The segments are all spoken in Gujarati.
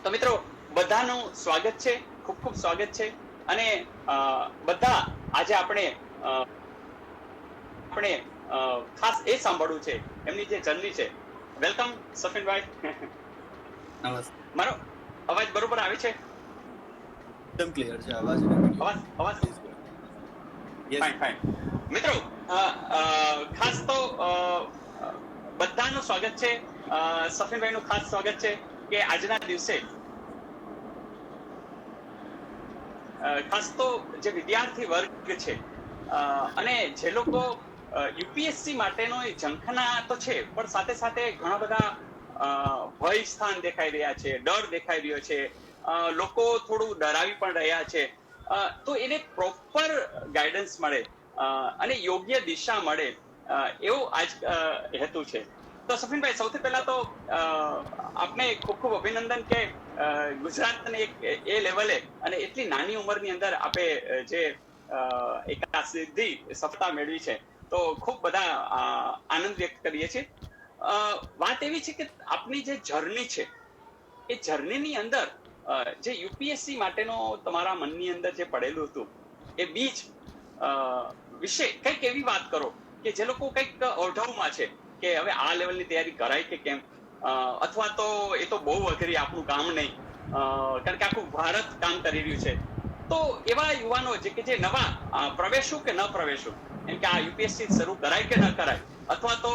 તો મિત્રો બધાનું સ્વાગત છે, ખૂબ ખૂબ સ્વાગત છે. અને બધા આજે આપણે ખાસ એ સાંભળવું છે એમની જે જર્ની છે. વેલકમ સફીનભાઈ. નમસ્તે. મારો અવાજ બરોબર આવે છે? એકદમ ક્લિયર છે અવાજ અને વિડિયો. અવાજ પ્લીઝ ગો. યસ. ફાઇન. મિત્રો ખાસ તો બધાનું સ્વાગત છે. સફીનભાઈનું ખાસ સ્વાગત છે કે આજના દિવસે ખાસ તો જે વિદ્યાર્થી વર્ગ છે અને જે લોકો યુપીએસસી માટેનો ઝંખના તો છે, પણ સાથે સાથે ઘણા બધા ભય સ્થાન દેખાઈ રહ્યા છે, ડર દેખાઈ રહ્યો છે, લોકો થોડું ડરાવી પણ રહ્યા છે. તો એને પ્રોપર ગાઈડન્સ મળે અને યોગ્ય દિશા મળે એવો આજ હેતુ છે. તો સફીનભાઈ, સૌથી પહેલા તો આપને ખૂબ ખૂબ અભિનંદન કે ગુજરાતને એ લેવલે અને એટલી નાની ઉંમરની અંદર આપે જે એક આ સિદ્ધિ સફળતા મેળવી છે, તો ખૂબ બધા આનંદ વ્યક્ત કરીએ છીએ. વાત એવી છે કે આપની જે જર્ની છે એ જર્નીની અંદર જે યુપીએસસી માટેનો તમારા મનની અંદર જે પડેલું હતું એ બીજ વિશે કંઈક એવી વાત કરો કે જે લોકો કંઈક ઓઢવમાં છે કે હવે આ લેવલની તૈયારી કરાય કે કેમ, અથવા તો એ તો બહુ અઘરી, આપણું કામ નહીં, કારણ કે આખું ભારત કામ કરી રહ્યું છે. તો એવા યુવાનો કે જે નવા પ્રવેશું કે ન પ્રવેશું, એમ કે આ યુપીએસસી શરૂ કરાય કે ન કરાય, અથવા તો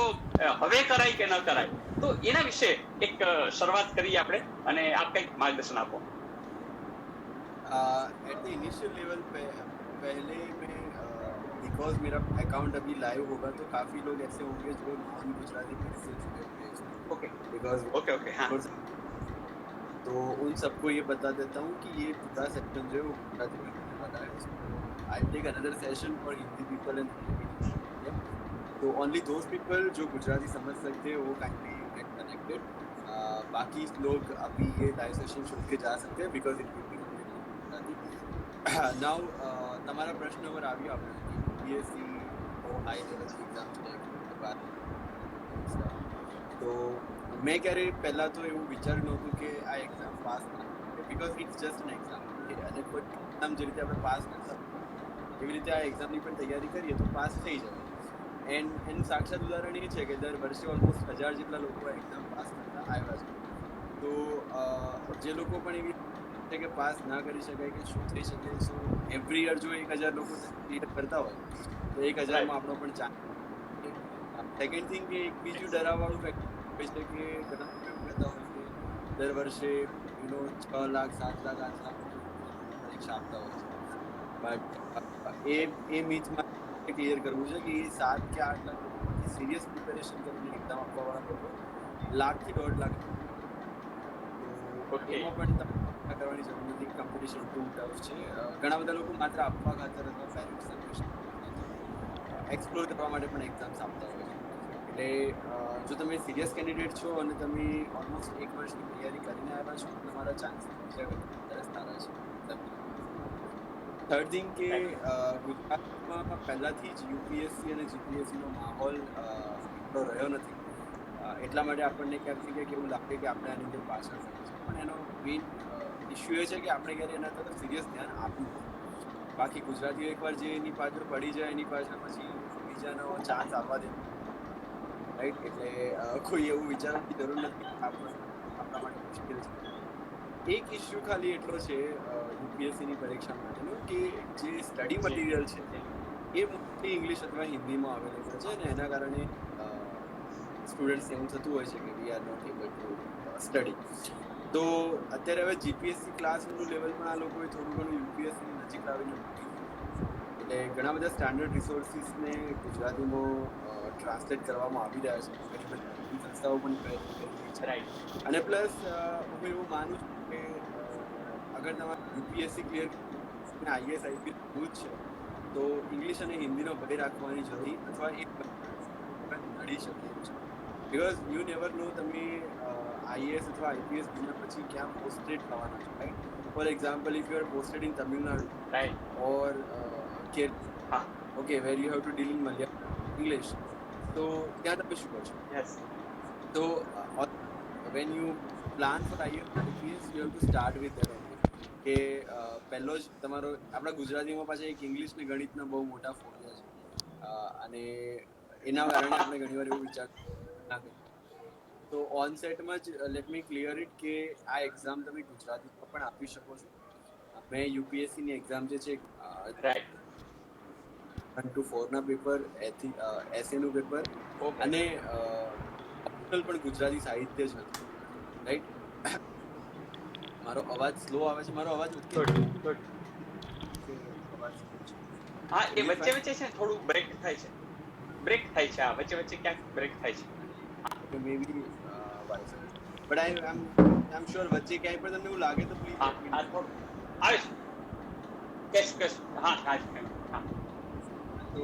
હવે કરાય કે ન કરાય, તો એના વિશે એક શરૂઆત કરીએ આપણે, અને આપ કંઈક માર્ગદર્શન આપો. एट द इनिशियल लेवल पे पहले मैं बिकॉज मेरा अकाउंट अभी लाइव होगा तो काफ़ी लोग ऐसे होंगे जो नॉन गुजराती मेरे से जुड़े हुए हैं इसमें. ओके बिकॉज ओके ओके हाँ. तो उन सबको ये बता देता हूँ कि ये पूरा सेक्शन जो है वो गुजराती में होने वाला है. I take another session for Hindi people and तो ओनली दोज पीपल जो गुजराती समझ सकते हैं वो काइंडली गेट कनेक्टेड. बाकी लोग अभी ये लाइव सेशन छोड़ के जा सकते हैं because it will be now તમારા પ્રશ્ન પર આવ્યો આપણે યુપીએસસી હાઈ લેવલ એક્ઝામ તો મેં ક્યારે પહેલાં તો એવું વિચાર્યું નહોતું કે આ exam pass because it's just an exam, અને કોઈ એક્ઝામ જે રીતે આપણે પાસ કરતા એવી રીતે આ એક્ઝામની પણ તૈયારી કરીએ તો પાસ થઈ જાય. એનું સાક્ષાત ઉદાહરણ એ છે કે દર વર્ષે ઓલમોસ્ટ 1000 જેટલા લોકો આ એક્ઝામ પાસ કરતા આવ્યા છે. તો જે લોકો પણ એવી કે પાસ ના કરી શકાય કે શું થઈ શકે, સો એવરી યર જો 1000 લોકો ક્લિયર કરતા હોય તો 1000માં આપણો પણ ચાન્સ. સેકન્ડ થિંગ કે એક બીજું ડરાવવાળું ફેક્ટર છે કે ઘણા લોકો એવું કહેતા હોય કે દર વર્ષે 6 લાખ 7 લાખ 8 લાખ પરીક્ષા આપતા હોય છે, બટ એ મિથમાં ક્લિયર કરવું છે કે એ 7 કે 8 લાખ લોકોમાંથી સિરિયસ પ્રિપેરેશન કરીને એક્ઝામ આપવાવાળા લોકો 1 લાખથી 1.5 લાખ. તો એમાં પણ કરવાની જરૂર નથી. કોમ્પિટિશન ટુ ટફ છે. ઘણા બધા લોકો માત્ર આપવા ખાતર અથવા પેરેન્ટ્સ એક્સપ્લોર કરવા માટે પણ એક્ઝામ્સ આપતા હોય છે. એટલે જો તમે સિરિયસ કેન્ડિડેટ છો અને તમે ઓલમોસ્ટ 1 વર્ષની તૈયારી કરીને આવ્યા છો તો તમારા ચાન્સીસ બીજા કરતાં સારા છે. થર્ડ થિંગ કે ગુજરાતમાં પહેલાંથી જ યુપીએસસી અને જીપીએસસીનો માહોલ એટલો રહ્યો નથી, એટલા માટે આપણને ક્યાંકથી કંઈક એવું લાગે કે આપણે આની અંદર પાછળ થઈ છે. પણ એનો મેઇન ઇશ્યુ એ છે કે આપણે ક્યારે એના તરફ સિરિયસ ધ્યાન આપ્યું નથી. બાકી ગુજરાતીઓ એકવાર જે એની પાછળ પડી જાય એની પાછળ પછી બીજાનો ચાન્સ આપવા દે, રાઈટ? એટલે કોઈ એવું વિચારવાની જરૂર નથી આપણા માટે મુશ્કેલ છે. એક ઇશ્યુ ખાલી એટલો છે યુપીએસસીની પરીક્ષા માટેનો કે જે સ્ટડી મટીરિયલ છે એ મોસ્ટલી ઇંગ્લિશ અથવા હિન્દીમાં અવેલેબલ છે, અને એના કારણે સ્ટુડન્ટ્સ એવું થતું હોય છે કે we are not able to study. તો અત્યારે હવે જીપીએસસી ક્લાસનું લેવલ પણ આ લોકોએ થોડું ઘણું યુપીએસસીની નજીક લાવીને મૂકી દીધું. એટલે ઘણા બધા સ્ટાન્ડર્ડ રિસોર્સિસને ગુજરાતીમાં ટ્રાન્સલેટ કરવામાં આવી રહ્યા છે. ઘણી બધી સંસ્થાઓ પણ પ્રયત્ન કરી રહી છે. અને પ્લસ હું એવું માનું છું કે અગર તમારે યુપીએસસી ક્લિયર આઈએએસ આઈપીએસ કરવું જ છે તો ઇંગ્લિશ અને હિન્દીનો ભય રાખવાની જરૂર અથવા એ નડી શકે એમ છે. બિકોઝ યુ નેવર નો તમે આઈએએસ અથવા આઈપીએસ બન્યા પછી ક્યાં પોસ્ટેડ થવાના છો, right? For example, if you are posted in Tamil Nadu or Kerala, okay, where you have to deal in Malayalam English, તો ત્યાં તમે શું કરશો? તો when you plan for IELTS you have to start with that only કે પહેલો જ તમારો આપણા ગુજરાતીમાં પાછા એક ઇંગ્લિશ ને ગણિતના બહુ મોટા ફોબિયા છે અને એના કારણે આપણે ઘણીવાર એવું વિચાર ના કરીએ તો ઓન સેટમાં જ લેટ મી ક્લિયર ઇટ કે આ એક્ઝામ તમે ગુજરાતીમાં પણ આપી શકો છો મેં યુપીએસસી ની એક્ઝામ જે છે રાઈટ 1 to 4 ના પેપર એસએ નું પેપર અને ઓપ્શનલ પણ ગુજરાતી સાહિત્ય જ હતું રાઈટ મારો અવાજ સ્લો આવે છે મારો અવાજ ઓકે અવાજ સ્લો છે હા એ વચ્ચે વચ્ચે છે થોડું બ્રેક થાય છે આ વચ્ચે વચ્ચે ક્યાંક બ્રેક થાય છે okay may be but I am sure વચ્ચે ક્યાંય પણ તમને એવું લાગે તો પ્લીઝ હા થોડું આવે છે કેશ હા હા તો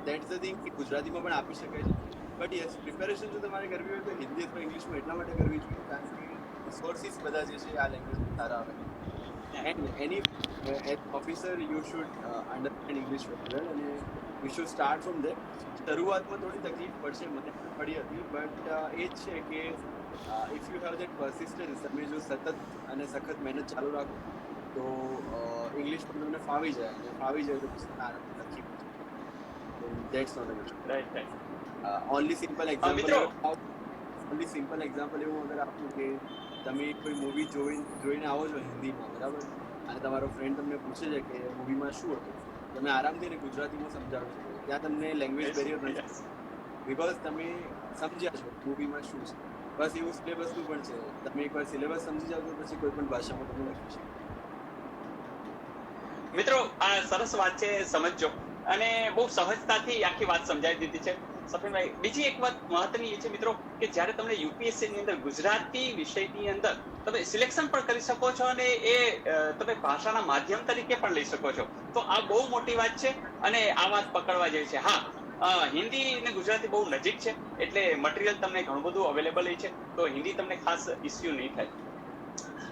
ધેટ્સ ધ થિંગ કે ગુજરાતીમાં પણ આપી શકાય છે બટ યસ પ્રિપેરેશન જો તમારે કરવી હોય તો હિન્દી અથવા ઇંગ્લિશમાં એટલા માટે કરવી જોઈએ કારણ કે રિસોર્સિસ બધા જે છે આ લેંગ્વેજમાં સારા આવે and any as officer you should understand English very well અને you should start from there શરૂઆતમાં થોડી તકલીફ પડશે મને પણ પડી હતી બટ એ જ છે કે ઇફ યુ હેવ ધેટ પરસિસ્ટન્સ તમે જો સતત અને સખત મહેનત ચાલુ રાખો તો ઇંગ્લિશ પણ તમને ફાવી જાય અને ફાવી જાય તો પછી આરામથી લખી પણ તો that's not a issue right only simple example એવું અગર આપું કે તમે કોઈ મૂવી જોઈને આવો છો હિન્દીમાં બરાબર અને તમારો ફ્રેન્ડ તમને પૂછે છે કે મૂવીમાં શું હતું તમે આરામથી એને ગુજરાતીમાં સમજાવી શકો ત્યાં તમને લેંગ્વેજ બેરિયર નથી બિકોઝ તમે સમજ્યા છો મૂવીમાં શું છે બસ એવું સિલેબસનું પણ છે તમે એકવાર સિલેબસ સમજી જાવ તો પછી કોઈ પણ ભાષામાં તમે લખી શકો મિત્રો આ સરસ વાત છે સમજજો અને બહુ સહજતાથી આખી વાત સમજાવી દીધી છે સફીનભાઈ બીજી એક વાત મહત્વની એ છે મિત્રો કે જ્યારે તમને યુપીએસસી ની અંદર ગુજરાતી વિષયની અંદર તમે સિલેક્શન પણ કરી શકો છો અને એ તમે ભાષાના માધ્યમ તરીકે પણ લઈ શકો છો તો આ બહુ મોટી વાત છે અને આ વાત પકડવા જેવી છે હા હિન્દી ને ગુજરાતી બહુ નજીક છે એટલે મટીરિયલ તમને ઘણું બધું અવેલેબલ છે તો હિન્દી તમને ખાસ ઇસ્યુ નહીં થાય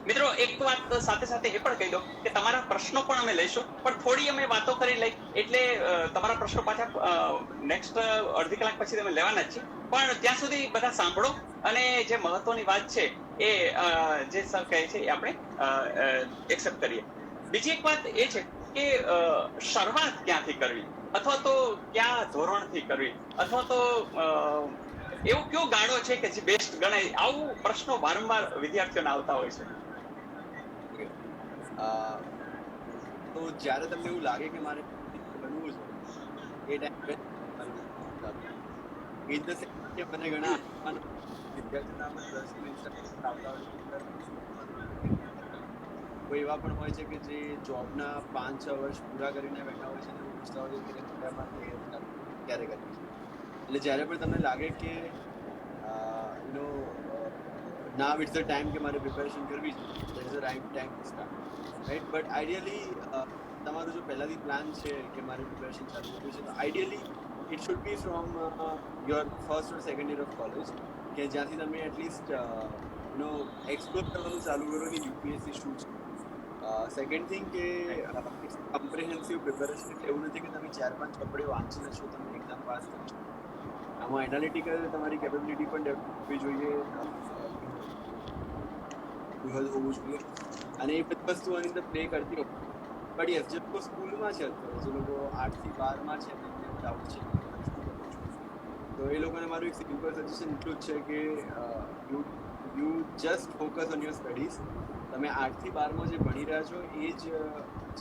મિત્રો એક વાત સાથે સાથે એ પણ કહી દો કે તમારા પ્રશ્નો પણ અમે લઈશું પણ થોડી અમે વાતો કરી લઈ એટલે તમારા પ્રશ્નો પાછા નેક્સ્ટ અડધી કલાક પછી તમે લેવાના જ છે પણ ત્યાં સુધી બધા સાંભળો અને જે મહત્વની વાત છે એ જે સર કહે છે એ આપણે એક્સેપ્ટ કરીએ બીજી એક વાત એ છે કે શરૂઆત ક્યાંથી કરવી અથવા તો કયા ધોરણથી કરવી અથવા તો એવું કયો ગાળો છે કે જે બેસ્ટ ગણાય આવું પ્રશ્નો વારંવાર વિદ્યાર્થીઓને આવતા હોય છે તો જ્યારે તમને એવું લાગે કે મારે બનવું છે એ ટાઈમ મને ઘણા વિદ્યાર્થીઓના પ્રશ્નો આવતા હોય કોઈ એવા પણ હોય છે કે જે જોબના 5-6 વર્ષ પૂરા કરીને બેઠા હોય છે અને પૂછતા હોય છે કે ક્યારે કરવી છે એટલે જ્યારે પણ તમને લાગે કે now it's the time કે મારે પ્રિપેરેશન કરવી છે that is the right time to start right but ideally તમારું જો પહેલાથી પ્લાન છે કે મારે પ્રિપેરેશન ચાલુ કરવી છે તો ideally it should be from your first or second year of college કે જ્યાંથી તમે એટલીસ્ટ એક્સપ્લોર કરવાનું ચાલુ કરો કે યુપીએસસી શું છે સેકન્ડ થિંગ કે ઇટ્સ કમ્પ્રિહેન્સિવ પ્રિપેરેશન એટલે એવું નથી કે તમે 4-5 ચોપડીઓ વાંચી લેશો તમે એક્ઝામ પાસ કરશો આમાં એનાલિટિકલ તમારી કેપેબિલિટી પણ ડેવલપ કરવી જોઈએ હોવું જોઈએ અને એ બધી વસ્તુ આની અંદર પ્લે કરતી હોય બટ યસ જે લોકો સ્કૂલમાં છે અત્યારે જે લોકો 8 થી 12 છે તેમને ડાઉટ છે તો એ લોકોને મારું એક સિમ્પલ સજેશન એટલું જ છે કે you just focus on your studies તમે 8 થી 12 જે ભણી રહ્યા છો એ જ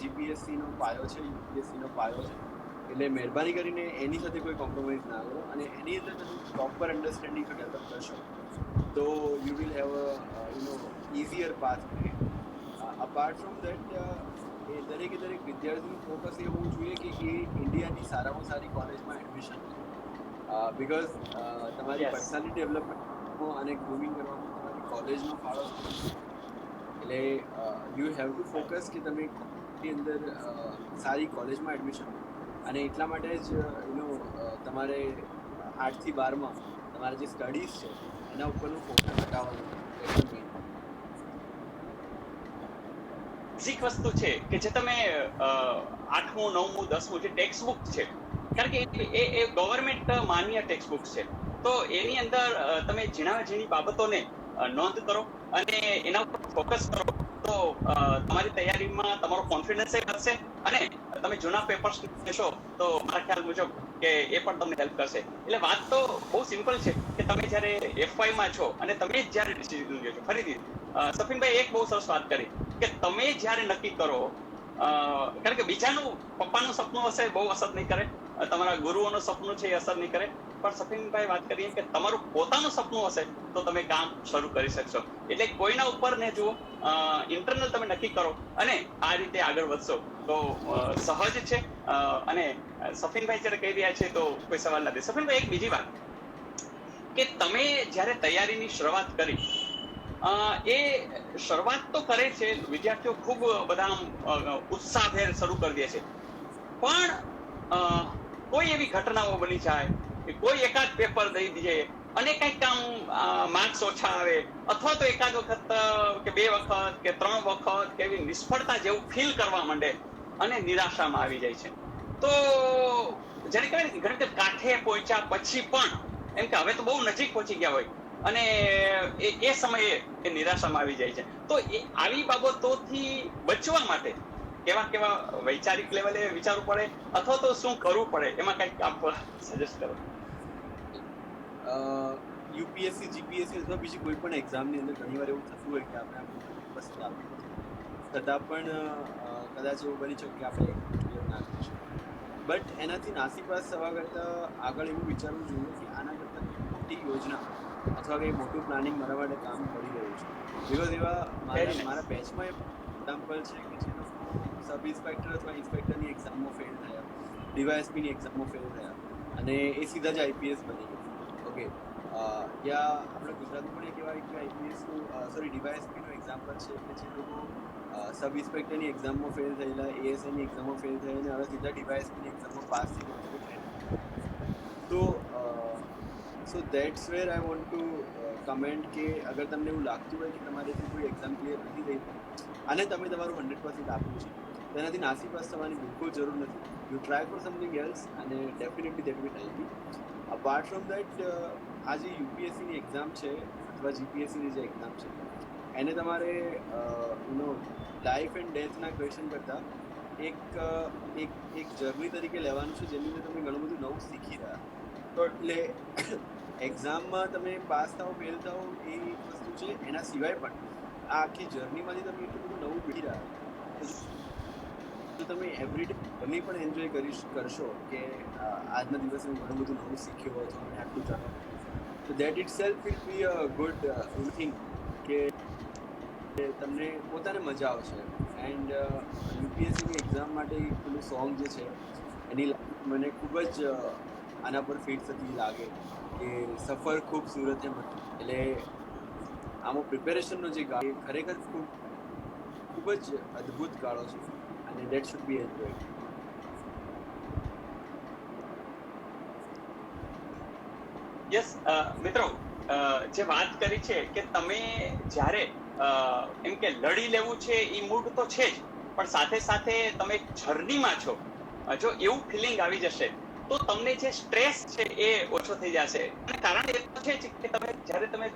જીપીએસસીનો પાયો છે યુપીએસસીનો પાયો છે એટલે મહેરબાની કરીને એની સાથે કોઈ કોમ્પ્રોમાઇઝ ના કરો અને એની અંદર તમે પ્રોપર અન્ડરસ્ટેન્ડિંગ ડેવલપ કરશો તો you will have easier path apart from that એ દરેક વિદ્યાર્થીનું ફોકસ એ હોવું જોઈએ કે એ ઇન્ડિયાની સારામાં સારી કોલેજમાં એડમિશન બીકોઝ તમારી પર્સનાલિટી ડેવલપમેન્ટમાં અને ગ્રૂમિંગ કરવામાં તમારી કોલેજનો ફાળો એટલે યુ હેવ ટુ ફોકસ કે તમે કોલેજની અંદર સારી કોલેજમાં એડમિશન અને એટલા માટે જ તમારે 8 થી 12 તમારા જે સ્ટડીઝ છે એના ઉપરનું ફોકસ હટાવવાનું બેઝિક વસ્તુ છે કે જે તમે 8મું 9મું 10મું જે ટેક્સ્ટ બુક છે કારણ કે એ ગવર્મેન્ટ માન્ય ટેક્સ્ટ બુક છે તો એની અંદર તમે ઝીણી બાબતોને નોંધ કરો અને એના ઉપર ફોકસ કરો તો તમારી તૈયારીમાં તમારો કોન્ફિડન્સ વધશે અને તમે જૂના પેપર્સ લેશો તો મારા ખ્યાલ મુજબ કે એ પણ તમને હેલ્પ કરશે. એટલે વાત તો બહુ સિમ્પલ છે કે તમે જ્યારે FY માં છો અને તમે જ જ્યારે ડિસિઝન લ્યો છો. ફરીથી સફીનભાઈ એક બહુ સરસ વાત કરી કે તમે જ્યારે નક્કી કરો, કારણ કે બીજાનું પપ્પાનું સપનું હશે બહુ અસર નહીં કરે, તમારા ગુરુઓનું સપનું છે એ અસર નહીં કરે, પણ સફીનભાઈ વાત કરીએ કે તમારું પોતાનું સપનું હશે તો તમે કામ શરૂ કરી શકશો. એટલે કોઈના ઉપર ને જુઓ, ઇન્ટરનલ તમે નક્કી કરો અને આ રીતે આગળ વધશો તો સહજ છે. અને સફીનભાઈ જ્યારે કહી રહ્યા છે તો કોઈ સવાલ નથી. સફીનભાઈ એક બીજી વાત કે તમે જ્યારે તૈયારીની શરૂઆત કરી, એ શરૂઆત તો કરે છે વિદ્યાર્થીઓ ખૂબ બધા ઉત્સાહભેર શરૂ કરી દે છે, પણ કોઈ એવી ઘટનાઓ બની જાય કે કોઈ એકાદ પેપર દઈ દે અને કંઈક આમ માર્ક્સ ઓછા આવે અથવા તો એકાદ વખત કે 2 વખત કે 3 વખત કે એવી નિષ્ફળતા જેવું ફીલ કરવા માંડે અને નિરાશામાં આવી જાય છે. તો જ્યારે કહેવાય ને ઘણી વખત કાંઠે પહોંચ્યા પછી પણ એમ કે હવે તો બહુ નજીક પહોંચી ગયા હોય અને એ સમયે એ નિરાશામાં આવી જાય છે. તો આવી બાબતોથી બચવા માટે કેવા વૈચારિક લેવલે વિચારવું પડે અથવા તો શું કરવું પડે, એમાં કંઈક આપ સજેસ્ટ કરો. યુપીએસસી, જીપીએસસી અથવા બીજી કોઈ પણ એક્ઝામની અંદર ઘણીવાર એવું થતું હોય કે આપણે વસ્તુ આપી છતાં પણ કદાચ એવું બની શકે કે આપણે ક્લિયર ના કરી શકીએ. બટ એનાથી નાસીપાસ થવા કરતાં આગળ એવું વિચારવું જોઈએ કે આના કરતાં મોટી યોજના અથવા કંઈ મોટું પ્લાનિંગ મારા માટે કામ કરી રહ્યું છે. બિકોઝ એવા મારા બેચમાં એક્ઝામ્પલ છે કે જે લોકો સબ ઇન્સ્પેક્ટર અથવા ઇન્સ્પેક્ટરની એક્ઝામમાં ફેલ થયા, ડીવાયએસપીની એક્ઝામમાં ફેલ થયા અને એ સીધા જ આઈપીએસ બની ગયા. ઓકે, યા આપણે ગુજરાતમાં પણ એક એવા આઈપીએસનું ડીવાયએસપીનું એક્ઝામ્પલ છે કે જે લોકો સબ ઇન્સ્પેક્ટરની એક્ઝામમાં ફેલ થયેલા, એએસઆઈની એક્ઝામમાં ફેલ થયેલા અને હવે સીધા ડીવાયએસપીની એક્ઝામમાં પાસ થઈ ગયા. તો so that's where I want to comment કે અગર તમને એવું લાગતું હોય કે તમારેથી કોઈ એક્ઝામ ક્લિયર નથી થઈ અને તમે તમારું 100% આપ્યું છે, તેનાથી નાસીપાસ થવાની બિલકુલ જરૂર નથી. You try for something else અને definitely that will help you. Apart from that, આ જે યુપીએસસીની એક્ઝામ છે અથવા જીપીએસસીની જે એક્ઝામ છે એને તમારે લાઈફ એન્ડ ડેથના ક્વેશ્ચન કરતાં એક જર્ની તરીકે લેવાનું છે જેની અંદર તમે ઘણું બધું નવું શીખી રહ્યા. તો એટલે એક્ઝામમાં તમે પાસ થાઓ ફેલ થાઓ એ એક વસ્તુ છે, એના સિવાય પણ આ આખી જર્નીમાંથી તમે એટલું બધું નવું શીખી રહ્યા. તો તમે એવરીડે જર્ની પણ એન્જોય કરશો કે આજના દિવસે હું ઘણું બધું નવું શીખ્યો અથવા મને આટલું જાણવા, તો that it self will be a good thing કે તમને પોતાને મજા આવશે. એન્ડ યુપીએસસીની એક્ઝામ માટે એક પેલું સોંગ જે છે એની મને ખૂબ જ આના પર ફિટ થતી લાગે કે સફર ખૂબસૂરત હે. એટલે આમાં પ્રિપેરેશનનો જે ગાળો ખરેખર ખૂબ જ અદ્ભુત ગાળો છે અને that should be enjoyed. Yes મિત્રો, જે વાત કરી છે કે તમે જ્યારે એમ કે લડી લેવું છે એ મૂડ તો છે જ, પણ સાથે સાથે તમે જર્નીમાં છો, જો એવું ફિલિંગ આવી જશે તો તમને જે સ્ટ્રેસ છે એ ઓછો થઈ જશે. અને કારણ એ તો છે કે જ્યારે તમે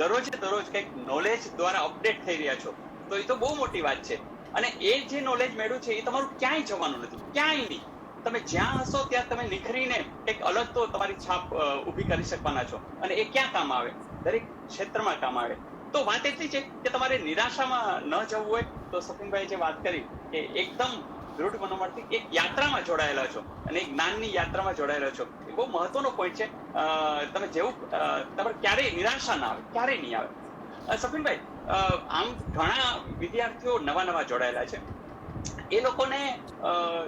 દરરોજે દરરોજ કંઈક નોલેજ દ્વારા અપડેટ થઈ રહ્યા છો તો એ તો બહુ મોટી વાત છે. અને એ જે નોલેજ મેળવ્યું છે એ તમારું ક્યાંય જવાનું નથી, ક્યાંય નહીં. તમે જ્યાં હશો ત્યાં તમે નિખરીને એક અલગ તો તમારી છાપ ઊભી કરી શકવાના છો અને એ ક્યાં કામ આવે? દરેક ક્ષેત્રમાં કામ આવે. તો વાત એટલી છે કે તમારે નિરાશામાં ન જવું હોય તો સફીનભાઈ જે વાત કરી કે એકદમ દૃઢ મનોમનથી એક યાત્રામાં જોડાયેલા છો અને એક જ્ઞાનની યાત્રામાં જોડાયેલા છો, એ બહુ મહત્વનો પોઈન્ટ છે. તમે જેવું તમારે ક્યારેય નિરાશા ના આવે, ક્યારેય નહીં આવે. સફીનભાઈ, આમ ઘણા વિદ્યાર્થીઓ નવા જોડાયેલા છે, એ લોકોને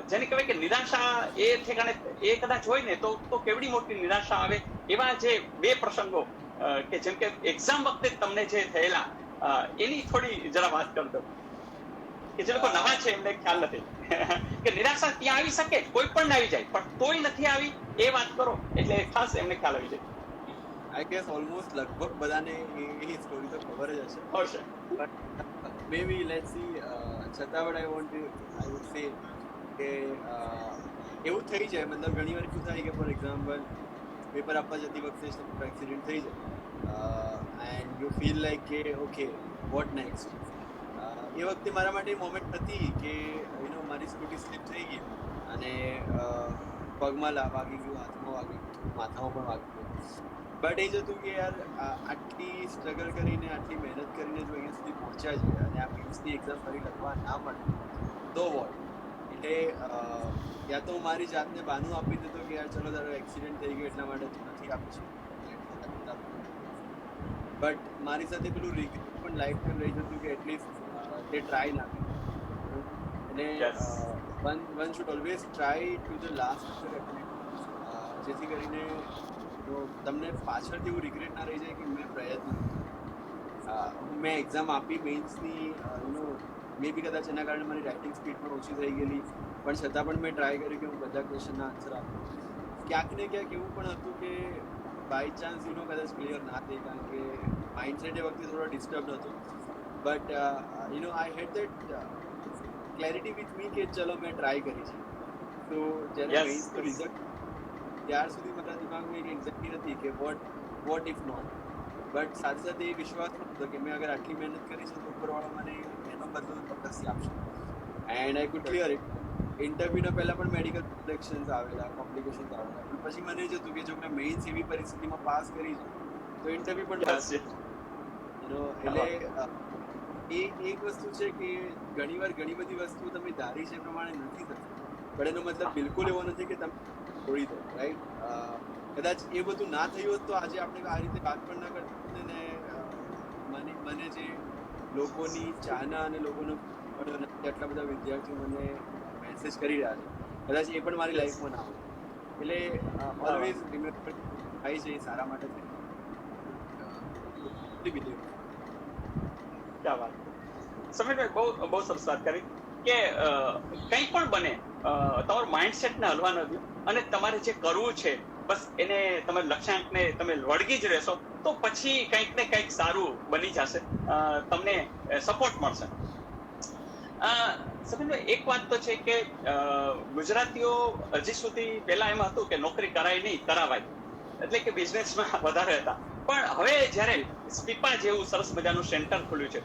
જેને કહેવાય કે નિરાશા એ ઠેકાણે એ કદાચ હોય ને તો કેવડી મોટી નિરાશા આવે એવા જે 2 પ્રસંગો કે જેમ કે એક્ઝામ વખતે તમને જે થયેલા એની થોડી જરા વાત કરતો કે જે લોકો નવા છે એમને ખ્યાલ નથી કે નિરાશા ત્યાં આવી શકે, કોઈ પણ આવી જાય, પણ તોય નથી આવી એ વાત કરો એટલે ખાસ એમને ખ્યાલ આવી જાય. આઈ ગેસ ઓલમોસ્ટ લગભગ બધાને એ સ્ટોરી તો ખબર જ હશે. Maybe let's see. છતાં પણ આઈ વુડ સે કે એવું થઈ જાય. મતલબ ઘણી વાર શું થાય કે ફોર એક્ઝામ્પલ પેપર આપવા જતી વખતે જ તમારો એક્સિડન્ટ થઈ જાય એન્ડ યુ ફીલ લાઈક કે ઓકે વોટ નેક્સ્ટ. એ વખતે મારા માટે મોમેન્ટ હતી કે મારી સ્કૂટી સ્લીપ થઈ ગઈ અને પગમાં વાગી ગયું, હાથમાં વાગી ગયું, થોડું માથામાં પણ વાગી ગયું. બટ એ જ હતું કે યાર આટલી સ્ટ્રગલ કરીને, આટલી મહેનત કરીને જો અહીંયા સુધી પહોંચ્યા છે અને આ મેન્સની એક્ઝામ ફરી લખવા ના મળે તો વોટ. એટલે યા તો હું મારી જાતને બહાનું આપી દેતો કે યાર ચલો તારો એક્સિડન્ટ થઈ ગયો એટલા માટે તું નથી આપી શકતો, બટ મારી સાથે પેલું રિગ્રેટ પણ લાઈફ ટાઈમ રહી જતું કે એટલીસ્ટ તે ટ્રાય ના કરી. એટલે one should always try to the last જેથી કરીને તમને પાછળથી એવું રિગ્રેટ ના રહી જાય કે મેં પ્રયત્ન મેં એક્ઝામ આપી મેન્સની મે બી કદાચ એના કારણે મારી રાઇટિંગ સ્પીડ પણ ઓછી થઈ ગયેલી, પણ છતાં પણ મેં ટ્રાય કર્યું કે હું બધા ક્વેશ્ચનના આન્સર આપું. ક્યાંક ને ક્યાંક એવું પણ હતું કે બાય ચાન્સ કદાચ ક્લિયર ના થઈ, કારણ કે માઇન્ડસેટ એ વખતે થોડો ડિસ્ટર્બ હતો. But I had that clarity with me કે ચલો મેં ટ્રાય કરી છે. તો જ્યારે મેન્સનું રિઝલ્ટ ત્યાર સુધી મારા દિમાગમાં એક એક્ઝેક્ટલી નથી કે વોટ ઇફ નોટ. બટ સાથે સાથે એ વિશ્વાસ પણ હતો કે મેં અગર આટલી મહેનત કરી છે તો ઉપરવાળો મને એનો બદલો ચોક્કસથી આપશે and I could clear it. ઇન્ટરવ્યુના પહેલા પણ મેડિકલ કોમ્પ્લિકેશન્સ આવેલા, પણ પછી મને જ હતું કે જો મેં મેઇન્સ એવી પરિસ્થિતિમાં પાસ કરી છે તો ઇન્ટરવ્યુ પણ પાસ છે. એટલે એ એક વસ્તુ છે કે ઘણીવાર ઘણી બધી વસ્તુઓ તમે ધારી છે એ પ્રમાણે નથી થતી, પણ એનો મતલબ બિલકુલ એવો નથી કે તમે છોડી દો, રાઈટ. કદાચ એ બધું ના થયું હોત તો આજે આપણે આ રીતે વાત પણ ના કરતા ને મને જે લોકોની ચાહના અને લોકોનો આટલા બધા વિદ્યાર્થીઓ મને મેસેજ કરી રહ્યા છે, કદાચ એ પણ મારી લાઈફમાં ના હોય. એટલે ઓલવેઝ રિમેમ્બર થાય છે એ સારા માટે થાય. ક્યાં વાત. સમીરભાઈ બહુ સરસ વાત કરી કે કંઈ પણ બને તમારું માઇન્ડસેટને હલવા ન દો અને તમારે જે કરવું છે બસ એને તમારા લક્ષ્યાંકને તમે વળગી જ રહેશો તો પછી કંઈક ને કંઈક સારું બની જશે, તમને સપોર્ટ મળશે. સમીરભાઈ એક વાત તો છે કે ગુજરાતીઓ હજી સુધી પહેલા એમ હતું કે નોકરી કરાય નહીં કરાવાય, એટલે કે બિઝનેસમાં વધારે હતા. પણ હવે જ્યારે સ્પીપા જેવું સરસ મજાનું સેન્ટર ખુલ્યું છે,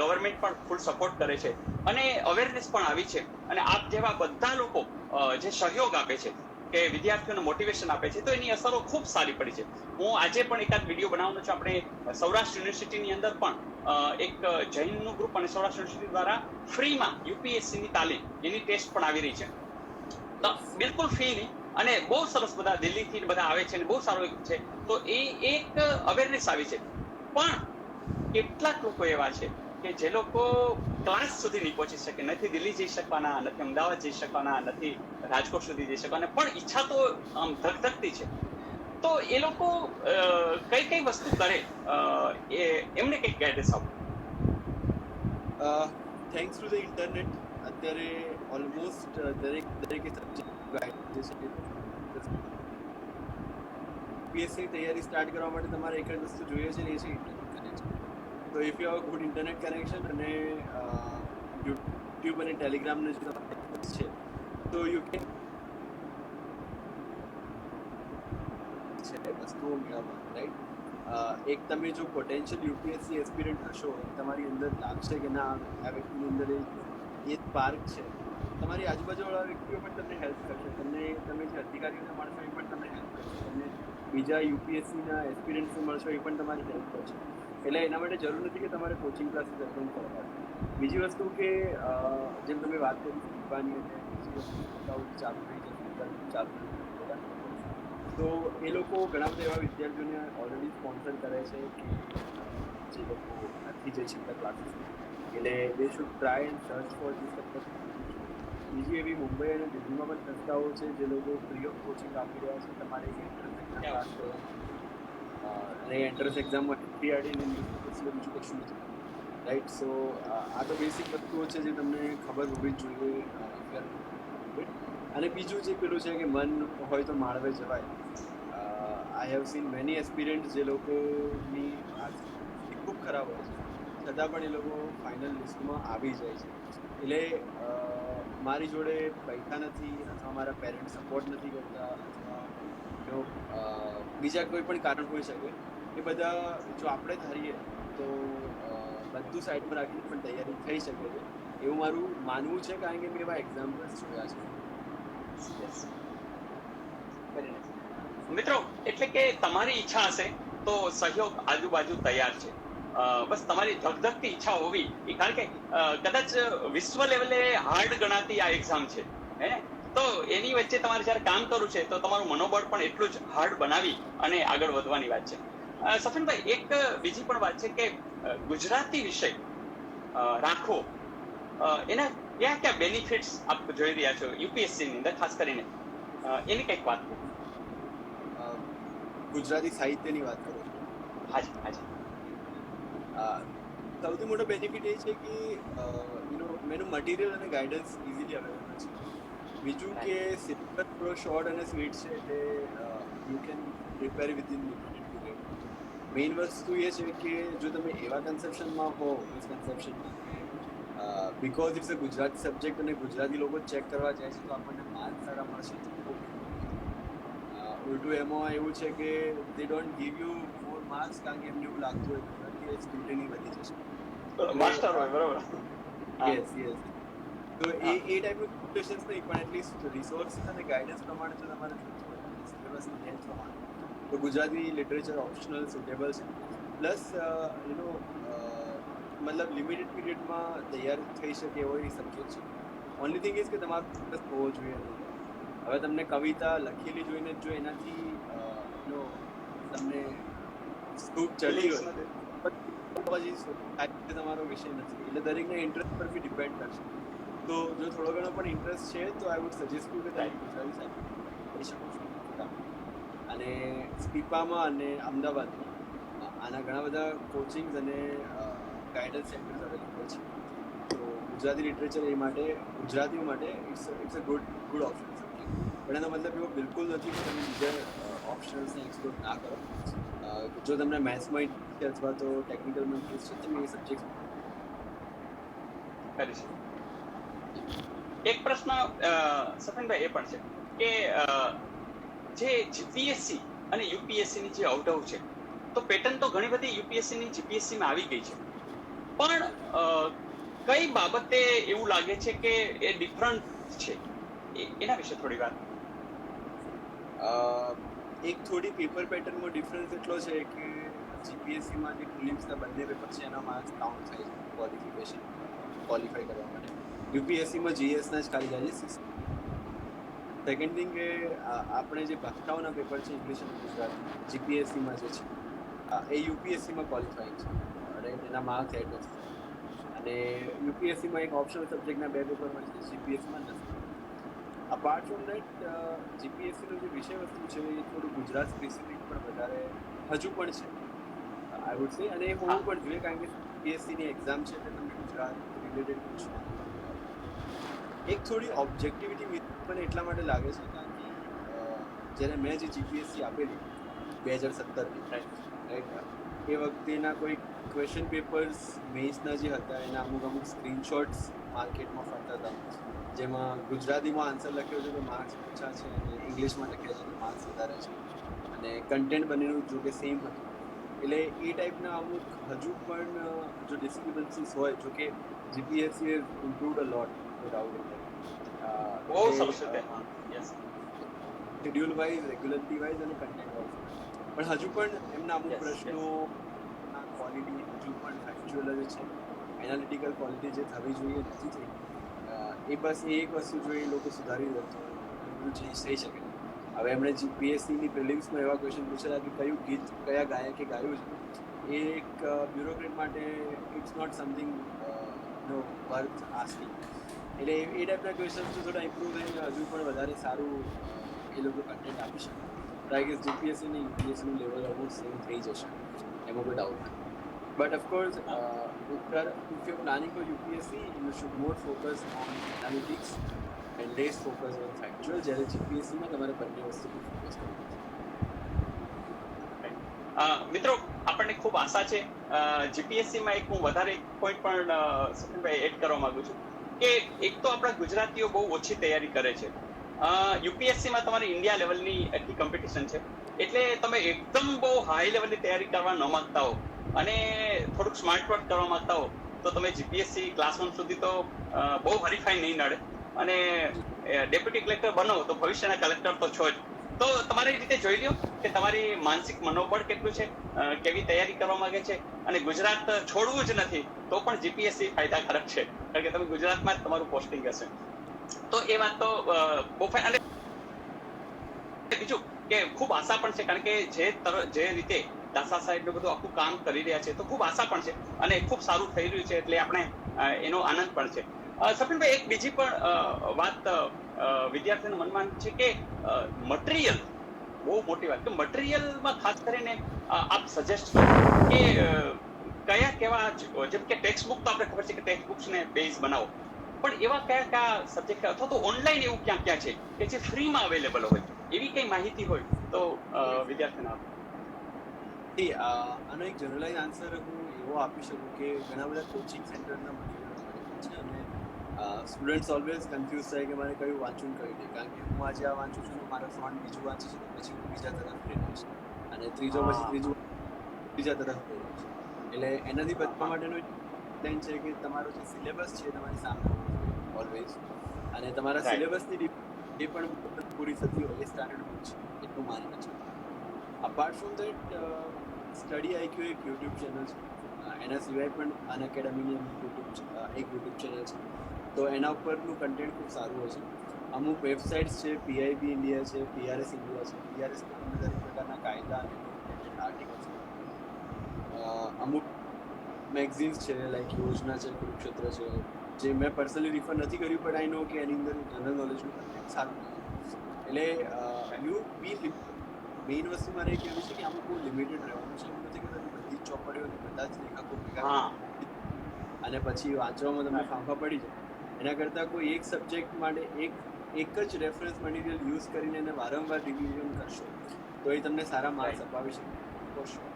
ગવર્મેન્ટ પણ ફૂલ સપોર્ટ કરે છે અને અવેરનેસ પણ આવી છે, અને આપ જેવા બધા લોકો જે સહયોગ આપે છે કે વિદ્યાર્થીઓને મોટિવેશન આપે છે, તો એની અસરો ખૂબ સારી પડી છે. હું આજે પણ એકાદ વિડીયો બનાવવાનો છું. આપણે સૌરાષ્ટ્ર યુનિવર્સિટીની અંદર પણ એક જૈનનું ગ્રુપ અને સૌરાષ્ટ્ર યુનિવર્સિટી દ્વારા ફ્રીમાં યુપીએસસીની તાલીમ એની ટેસ્ટ પણ આવી રહી છે, તો બિલકુલ ફી નહીં, અને બહુ સરસ બધા દિલ્હીથી બધા આવે છે અને બહુ સારું છે. તો એ એક અવેરનેસ આવી છે. પણ કેટલાક લોકો એવા છે કે જે લોકો ક્લાસ સુધી નહીં પહોંચી શકે, નથી દિલ્હી જઈ શકવાના, નથી અમદાવાદ જઈ શકવાના, નથી રાજકોટ સુધી જઈ શકવાના, પણ ઈચ્છા તો આમ ધગધગતી છે. તો એ લોકો કઈ કઈ વસ્તુ કરે એમને કંઈક ગાઈડન્સ આપો. થેન્ક્સ ટુ ધ ઇન્ટરનેટ અત્યારે ઓલમોસ્ટ દરેકે સબ્જેક્ટ ગાઈડ છે. પીએસસી તૈયારી સ્ટાર્ટ કરવા માટે તમારે એક જ વસ્તુ જોઈએ છે, એ છે ઇન્ટરનેટ કનેક્શન. તો if you have good internet connection અને યુટ્યુબ અને ટેલિગ્રામને જો છે તો યુ કેન છે વસ્તુઓ મેળવવા, રાઈટ. એક તમે જો પોટેન્શિયલ યુપીએસસી એસ્પિરન્ટ હશો, તમારી અંદર લાગશે કે ના આ વ્યક્તિની અંદર એ સ્પાર્ક છે, તમારી આજુબાજુવાળા વ્યક્તિઓ પણ તમને હેલ્પ કરશે. તમે જે અધિકારીઓને મળશો એ પણ તમને હેલ્પ કરશે, તમને બીજા યુપીએસસીના એસ્પિરન્ટ્સને મળશો એ પણ તમારી હેલ્પ કરશે. એટલે એના માટે જરૂર નથી કે તમારે કોચિંગ ક્લાસીસ અટેન્ડ કરવા. બીજી વસ્તુ કે જેમ તમે વાત કરી શીખવાની અને બીજી વસ્તુ ચાલુ થઈ જશે, ચાલુ થઈ તો એ લોકો ઘણા બધા એવા વિદ્યાર્થીઓને ઓલરેડી સ્પોન્સર કરે છે કે જે લોકો નથી જઈ શકતા ક્લાસીસમાં, એટલે they should try and search for this type of institution. બીજી એવી મુંબઈ અને દિલ્હીમાં પણ સંસ્થાઓ છે જે લોકો ફ્રી ઓફ કોચિંગ આપી રહ્યા છે. તમારે એક એન્ટ્રન્સ એક્ઝામ પાસ કરવાની, અને એન્ટ્રન્સ એક્ઝામમાં એનસીઈઆરટી અને ન્યૂઝપેપર સિવાય બીજું કશું નથી, રાઈટ. સો આ તો બેસિક વસ્તુઓ છે જે તમને ખબર હોવી જ જોઈએ. અને બીજું જે પેલું છે કે મન હોય તો માળવે જવાય. I have seen many aspirant જે લોકોની ખૂબ ખરાબ હોય છે, છતાં પણ એ લોકો ફાઇનલ લિસ્ટમાં આવી જાય છે. એટલે મારી જોડે પૈસા નથી, અથવા મારા પેરેન્ટ સપોર્ટ નથી કરતા, અથવા નો બીજા કોઈ પણ કારણ હોઈ શકે, એ બધા જો આપણે ધારીએ તો બધું સાઈડમાં રાખીને પણ તૈયારી થઈ શકે છે એવું મારું માનવું છે, કારણ કે મેં એવા એક્ઝામ્પલ્સ જોયા છે. Yes. Very nice. મિત્રો, એટલે કે તમારી ઈચ્છા હશે તો સહયોગ આજુબાજુ તૈયાર છે. બસ તમારી ધગધગતી ઈચ્છા હોવી, કારણ કે કદાચ વિશ્વ લેવલે હાર્ડ ગણાતી આ એક્ઝામ છે, હે ને? તો એની વચ્ચે તમારે જ્યારે કામ કરવું છે તો તમારું મનોબળ પણ એટલું જ હાર્ડ બનાવી અને આગળ વધવાની વાત છે. સફનભાઈ, એક બીજી પણ વાત છે કે ગુજરાતી વિષય રાખવો, એના ક્યાં ક્યાં બેનિફિટ્સ આપ જોઈ રહ્યા છો યુપીએસસી ની અંદર, ખાસ કરીને એની કંઈક વાત કરો. ગુજરાતી સાહિત્યની વાત કરો છો? હાજી હાજી. સૌથી મોટો બેનિફિટ એ છે કે એનું મટીરિયલ અને ગાઈડન્સ ઇઝીલી અવેલેબલ છે. બીજું કે સિલેબસ થોડો શોર્ટ અને સ્વીટ છે, એટલે you can prepare within limited period. Main વસ્તુ એ છે કે જો તમે એવા કન્સેપ્શનમાં હો, મિસકન્સેપ્શનમાં કે because it's a Gujarati subject અને ગુજરાતી લોકો ચેક કરવા જાય છે તો આપણને માર્ક્સ સારા મળશે, ઉલટું એમાં એવું છે કે દે don't give you more marks, કારણ કે એમને એવું લાગતું હોય કે સ્ક્રુટિની વધી જશે. માસ્ટર હોય, બરોબર? Yes yes. તો એ ટાઈપનું ક્વેશ્ચન્સ નહીં, પણ એટલીસ્ટ રિસોર્સિસ અને ગાઈડન્સ પ્રમાણે જો તમારે જોઈતું હોય અને સિલેબસની લેન્થ પ્રમાણે તો ગુજરાતી લિટરેચર ઓપ્શનલ સુટેબલ છે. પ્લસ મતલબ લિમિટેડ પીરિયડમાં તૈયાર થઈ શકે એવો એ સબ્જેક્ટ છે. ઓનલી થિંગ ઇઝ કે તમારો ફોકસ હોવો જોઈએ એની અંદર. હવે તમને કવિતા લખેલી જોઈને જો એનાથી તમને સ્કૂપ ચડી હોય પછી તમારો વિષય નથી, એટલે દરેકના ઇન્ટરેસ્ટ પર બી ડિપેન્ડ કરશે. તો જો થોડો ઘણો પણ ઇન્ટરેસ્ટ છે તો આઈ વુડ સજેસ્ટ કે તમે ગુજરાતી સાહિત્ય કરી શકો છો. અને સ્પીપામાં અને અમદાવાદમાં આના ઘણા બધા કોચિંગ્સ અને ગાઈડન્સ સેન્ટર્સ અવેલેબલ છે. તો ગુજરાતી લિટરેચર એ માટે, ગુજરાતીઓ માટે it's a good option subject. પણ એનો મતલબ એવો બિલકુલ નથી કે તમે બીજા ઓપ્શન્સને એક્સપ્લોર ના કરો. જો તમને મેથ્સમાં ઇન્ટરેસ્ટ અથવા તો ટેકનિકલમાં ઇન્ટરેસ્ટ છે તમે એ સબ્જેક્ટ કરી શકો. એક પ્રશ્ન સફનભાઈ એ પણ છે કે જે જીપીએસસી અને યુપીએસસી ની જે અવઢવ છે, તો પેટર્ન તો ઘણી બધી યુપીએસસી ની જીપીએસસી માં આવી ગઈ છે, પણ કઈ બાબતે એવું લાગે છે કે એ ડિફરન્ટ છે, એના વિશે થોડી વાત. એક થોડી પેપર પેટર્નમાં ડિફરન્સ એટલો છે કે જીપીએસસીમાં જે પ્રિલિમ્સના બંને પેપર છે એના માર્ક્સ કાઉન્ટ થાય છે ક્વોલિફાય કરવા માટે. યુપીએસસીમાં જીએસના જ ખાલી જાય છે. સેકન્ડ થિંગ કે આપણે જે ભાષાઓના પેપર છે ઇંગ્લિશ અને ગુજરાતી, જીપીએસસીમાં જે છે એ યુપીએસસીમાં ક્વોલિફાઈંગ છે, રાઈટ? એના માર્ક્સ એડ નથી થતા. અને યુપીએસસીમાં એક ઓપ્શનલ સબ્જેક્ટના 2 પેપર હોય છે, જીપીએસસીમાં નથી. અપાર્ટ ફ્રોમ દેટ જીપીએસસીનો જે વિષય વસ્તુ છે એ થોડું ગુજરાત સ્પેસિફિક પણ વધારે હજુ પણ છે, આઈ વુડ સે. અને એ હોવું પણ જોઈએ, કારણ કે જીપીએસસીની એક્ઝામ છે એટલે તમને ગુજરાત રિલેટેડ પૂછવાનું. એક થોડી ઓબ્જેક્ટિવિટી મને એટલા માટે લાગે છે કારણ કે જ્યારે મેં જે જીપીએસસી આપેલી 2017ની, રાઈટ, એ વખતેના કોઈ ક્વેશ્ચન પેપર્સ મેઇન્સના જે હતા એના અમુક સ્ક્રીનશોટ્સ માર્કેટમાં ફરતા હતા, જેમાં ગુજરાતીમાં આન્સર લખ્યો છે તો માર્ક્સ ઓછા છે અને ઇંગ્લિશમાં લખ્યા છે તો માર્ક્સ વધારે છે, અને કન્ટેન્ટ બનેલું જો કે સેમ હતું. એટલે એ ટાઈપના અમુક હજુ પણ જો ડિસ્ક્રિપન્સીસ હોય, જો કે GPSC has improved a lot, no doubt in that. બહુ સરસ રીતે, yes, schedule wise, regularity wise અને કન્ટેન્ટ વાઇઝ, પણ હજુ પણ એમના અમુક પ્રશ્નો ક્વોલિટી હજુ પણ ફેક્ચ્યુઅલ જ છે, એનાલિટિકલ ક્વોલિટી જે થવી જોઈએ નથી થઈ. એ બસ એ એક વસ્તુ જો એ લોકો સુધારી દે તો ઘણું બધું ચેન્જ થઈ શકે. હવે એમણે જીપીએસસીની પ્રિલિમ્સમાં એવા ક્વેશ્ચન પૂછેલા કે કયું ગીત કયા ગાયકે ગાયું છે, એ એક બ્યુરોક્રેટ માટે it's not something worth asking. એટલે એ ટાઈપના ક્વેશ્ચન્સ તો થોડા ઇમ્પ્રૂવ થઈને હજુ પણ વધારે સારું એ લોકો કન્ટેન્ટ આપી શકે. આઈ ગેસ જીપીએસસી અને યુપીએસસીનું લેવલ ઓલમોસ્ટ સેમ થઈ જશે, એમાં કોઈ ડાઉટ નથી. But of course, if you're planning for UPSC, you should more focus on analytics and less focus on factual. જ્યારે જીપીએસસીમાં તમારે બંને વસ્તુ પર ફોકસ કરવું છે. મિત્રો, આપણને ખૂબ આશા છે જીપીએસસીમાં એક હું વધારે પોઈન્ટ પણ સફનભાઈ એડ કરવા માંગુ છું કે એક તો આપણા ગુજરાતીઓ બહુ ઓછી તૈયારી કરે છે, યુપીએસસીમાં તમારી ઇન્ડિયા લેવલની આખી કોમ્પિટિશન છે, એટલે તમે એકદમ બહુ હાઈ લેવલની તૈયારી કરવા ન માંગતા હો અને થોડુંક સ્માર્ટ વર્ક કરવા માંગતા હો તો તમે જીપીએસસી ક્લાસ 1 સુધી તો બહુ હરીફાઈ નહીં નડે, અને ડેપ્યુટી કલેક્ટર બનો તો ભવિષ્યના કલેક્ટર તો છો જ. તો તમારી રીતે જોઈ લ્યો કે તમારી માનસિક મનોબળ કેટલું છે, કેવી તૈયારી કરવા માંગે છે, અને ગુજરાત છોડવું જ નથી તો પણ જીપીએસસી ફાયદાકારક છે, કારણ કે તમે ગુજરાતમાં જ તમારું પોસ્ટિંગ હશે. તો એ વાત તો બહુ ફાઇન. અને બીજું કે ખૂબ આશા પણ છે, કારણ કે જે રીતે દાસા સાહેબ ને બધું આખું કામ કરી રહ્યા છે તો ખૂબ આશા પણ છે અને ખૂબ સારું થઈ રહ્યું છે, એટલે આપણે એનો આનંદ પણ છે. સફીનભાઈ, એક બીજી પણ વાત વિદ્યાર્થીઓના મનમાં છે કે મટીરિયલ, બહુ મોટી વાત, કે મટીરિયલમાં ખાસ કરીને આપ સજેસ્ટ કરો કે કયા કેવા, જેમ કે ટેક્સ્ટ બુક તો આપણે ખબર છે કે ટેક્સ્ટ બુક્સ ને બેઝ બનાવો, પણ એવા કયા કયા સબ્જેક્ટ અથવા તો ઓનલાઈન એવું ક્યાં ક્યાં છે કે જે ફ્રીમાં અવેલેબલ હોય, એવી કઈ માહિતી હોય તો વિદ્યાર્થીઓને આપો. આનો એક જનરલાઇઝ આન્સર હું એવો આપી શકું કે ઘણા બધા કોચિંગ સેન્ટરના મટીરિયલ છે અને સ્ટુડન્ટ્સ ઓલવેઝ કન્ફ્યુઝ થાય કે મારે કયું વાંચવું કયું નહીં, કારણ કે હું આજે આ વાંચું છું ને મારો ફ્રેન્ડ બીજું વાંચે છે તો પછી હું બીજા તરફ લઈ જઈશ અને ત્રીજો પછી ત્રીજું બીજા તરફ લઈ જઈશ. એટલે એનાથી બચવા માટેનો પ્લાન છે કે તમારો જે સિલેબસ છે તમારી સામે ઓલવેઝ, અને તમારા સિલેબસની એ પણ પૂરી થતી હોય એ સ્ટાન્ડર્ડ બુક છે એટલું માનીને છે. Apart from that study IQ એક યુટ્યુબ ચેનલ છે, એના સિવાય પણ અનએકેડમીની એક યુટ્યુબ ચેનલ છે, તો એના ઉપરનું કન્ટેન્ટ ખૂબ સારું હોય છે. અમુક વેબસાઇટ્સ છે, પીઆઈબી ઇન્ડિયા છે, પીઆરએસ ઇન્ડિયા છે, પીઆરએસ દરેક પ્રકારના કાયદા અને રિલેટેડ આર્ટિકલ્સ છે. અમુક મેગઝીન્સ છે લાઈક યોજના છે, કુરુક્ષેત્ર છે, જે મેં પર્સનલી રિફર નથી કર્યું પણ આઈ નો કે એની અંદર જનરલ નોલેજનું કન્ટેન્ટ સારું છે. એટલે યુ બી મેઇન વસ્તુ મારે એ કહેવી છે કે અમુક બહુ લિમિટેડ રહેવાનું છે, એવું નથી કે તમે બધી જ ચોપડીઓ અને બધા જ લેખકો ભેગા અને પછી વાંચવામાં તમને ફાંફા પડી જાય. એના કરતાં કોઈ એક સબ્જેક્ટ માટે એક જ રેફરન્સ મટીરિયલ યુઝ કરીને એને વારંવાર રિવિઝન કરશો તો એ તમને સારા માર્ક્સ અપાવી શકે for sure.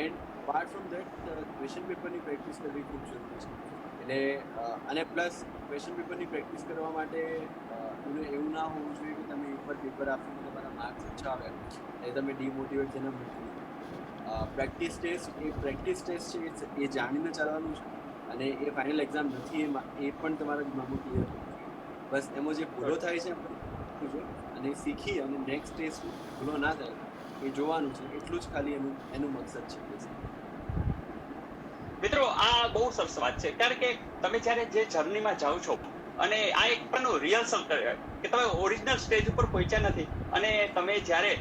And apart from that question પેપરની પ્રેક્ટિસ કરવી ખૂબ જરૂરી છે. એટલે અને પ્લસ ક્વેશ્ચન પેપરની પ્રેક્ટિસ કરવા માટે એવું ના હોવું જોઈએ કે તમે એકવાર પેપર આપીને તમારા માર્ક્સ ઓછા આવે એટલે તમે ડિમોટિવેટ થઈને મૂકી દો. પ્રેક્ટિસ ટેસ્ટ છે એ જાણીને ચાલવાનું છે, અને એ ફાઇનલ એક્ઝામ નથી એ પણ તમારા દિમાગમાં ક્લિયર હોવું જોઈએ. બસ એમાં જે ભૂલો થાય છે અને શીખી અને નેક્સ્ટ ટેસ્ટમાં ભૂલો ના થાય એ જોવાનું છે, એટલું જ ખાલી એનું મકસદ છે. મિત્રો, આ બહુ સરસ વાત છે, કારણ કે તમે જ્યારે જે જર્નીમાં જાઓ છો અને આ એક પ્રકારનું રિહર્સલ કહેવાય કે તમે ઓરિજિનલ સ્ટેજ ઉપર પહોંચ્યા નથી અને તમે જ્યારે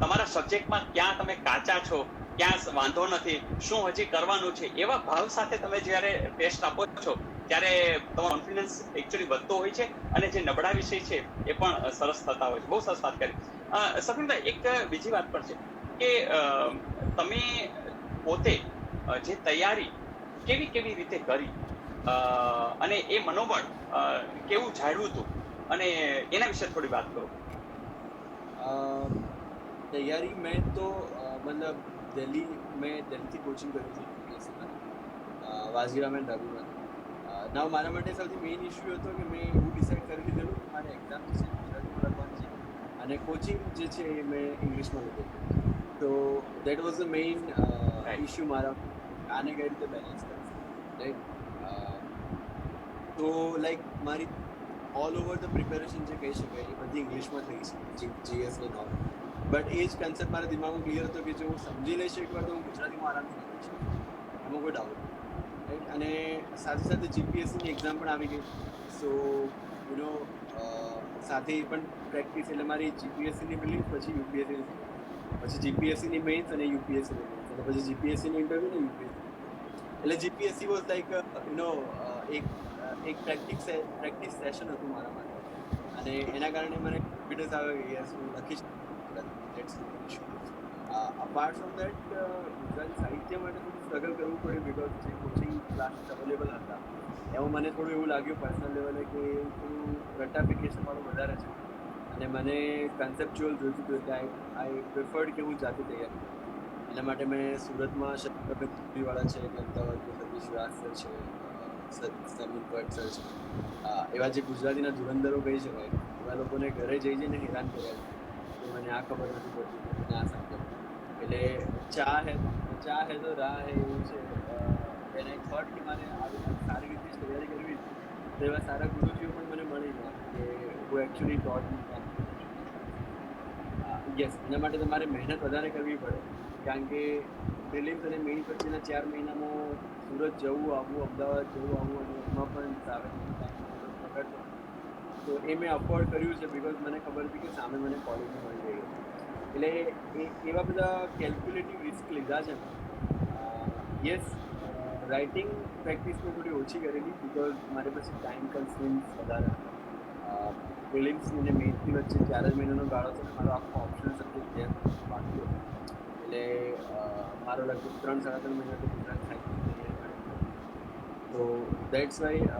તમારા સબ્જેક્ટમાં ક્યાં તમે કાચા છો, ક્યાં વાંધો નથી, શું હજી કરવાનું છે, એવા ભાવ સાથે તમે જ્યારે ટેસ્ટ આપો છો ત્યારે તમારો કોન્ફિડન્સ એકચ્યુઅલી વધતો હોય છે અને જે નબળા વિષય છે એ પણ સરસ થતા હોય છે. બહુ સરસ વાત કરી. સફીનભાઈ, એક બીજી વાત પણ છે કે તમે પોતે જે તૈયારી કેવી રીતે કરી અને એ મનોબળ કેવું જાળવ્યું હતું, અને એના વિશે થોડી વાત કરો. તૈયારી મેં તો મતલબ દિલ્હીથી કોચિંગ કર્યું છે યુપીએસસીમાં, વાઝીરામાં રવિમાં. નાવ મારા માટે સૌથી મેઇન ઇશ્યુ હતો કે મેં એવું ડિસાઇડ કરી લીધેલું કે મારે એક્ઝામ જે છે ગુજરાતીમાં લખવાની છે અને કોચિંગ જે છે એ મેં ઇંગ્લિશમાં લીધેલું. તો that was the main issue મારા, આને કઈ રીતે બેલેન્સ કરવું, રાઈટ. તો લાઈક મારી ઓલ ઓવર ધ પ્રિપેરેશન જે કહી શકાય એ બધી ઇંગ્લિશમાં થઈ છે, જીએસ ને નોર્મ. બટ એ જ કન્સેપ્ટ મારા દિમાગમાં ક્લિયર હતો કે જો હું સમજી લઈશ એકવાર તો હું ગુજરાતીમાં આરામથી લખી શકું, એમાં કોઈ ડાઉટ નથી, રાઈટ. અને સાથે સાથે જીપીએસસીની એક્ઝામ પણ આવી ગઈ, સો સાથે એ પણ પ્રેક્ટિસ, એટલે મારી જીપીએસસીની પ્રિલિમ્સ પછી યુપીએસસીની પ્રિલિમ્સ, પછી જીપીએસસીની મેઇન્સ અને યુપીએસસીની મેઇન્સ, અને પછી જીપીએસસીની ઇન્ટરવ્યુ ને યુપીએસસી. એટલે જીપીએસસી વોઝ લાઈક એક પ્રેક્ટિસ સેશન હતું મારા માટે, અને એના કારણે મને કોન્ફિડન્સ આવ્યો કે યસ હું લખી શકું. અપાર્ટ ફ્રોમ દેટ ગુજરાતી સાહિત્ય માટે થોડું સ્ટ્રગલ કરવું પડ્યું, બિકોઝ જે કોચિંગ ક્લાસીસ અવેલેબલ હતા એમાં મને થોડું એવું લાગ્યું પર્સનલ લેવલે કે થોડું રટાફિકેશન વાળું વધારે છે અને મને કન્સેપ્ચ્યુઅલ જોઈતું હતું, એટલે આઈ પ્રિફર્ડ કે હું જાતે તૈયારી કરું. એના માટે મેં સુરતમાં શક્તિવાળા છે કે અમદાવાદમાં સતીશ વ્યાસ છે, સમીર ભટ્ટ સર છે, એવા જે ગુજરાતીના ધુરંધરો કહી શકાય, એવા લોકોને ઘરે જઈ જઈને હેરાન કર્યા છે કે મને આ ખબર નથી પડતી કે મને આ સમજાવો. એટલે ચા હે તો રાહ હે એવું છે. વેન આઈ થોટ કે મારે આવી સારી રીતે તૈયારી કરવી છે, તો એવા સારા ગુરુજીઓ પણ મને મળી ગયા કે હુ એકચ્યુઅલી ટોટ મી કેમ યસ. એના માટે તમારે મહેનત વધારે કરવી પડે, કારણ કે પ્રિલિમ્સ અને મેઇન્સ વચ્ચેના 4 મહિનામાં સુરત જવું આવવું, અમદાવાદ જવું આવવું, અને એમાં પણ ટ્રાવેલિંગનો ટાઈમ થોડો બગડતો. તો એ મેં અફોર્ડ કર્યું છે બિકોઝ મને ખબર હતી કે સામે મને કોલેજમાં મળી રહી હતી. એટલે એવા બધા કેલ્ક્યુલેટિવ રિસ્ક લીધા છે મેં. યસ, રાઇટિંગ પ્રેક્ટિસ મેં થોડી ઓછી કરેલી બિકોઝ મારી પાસે ટાઈમ કન્સ્ટ્રેન્ટ્સ વધારે હતા. પ્રિલિમ્સ અને મેઇન્સની વચ્ચે 4 જ મહિનાનો ગાળો હતો અને મારો આખો ઓપ્શનલ સબ્જેક્ટ બાકી હતો. એટલે મારો લગભગ 3-3.5 મહિના તો ગુજરાત સાહિત્યની તૈયારી માટે નીકળી ગયા. તો દેટ્સ વાય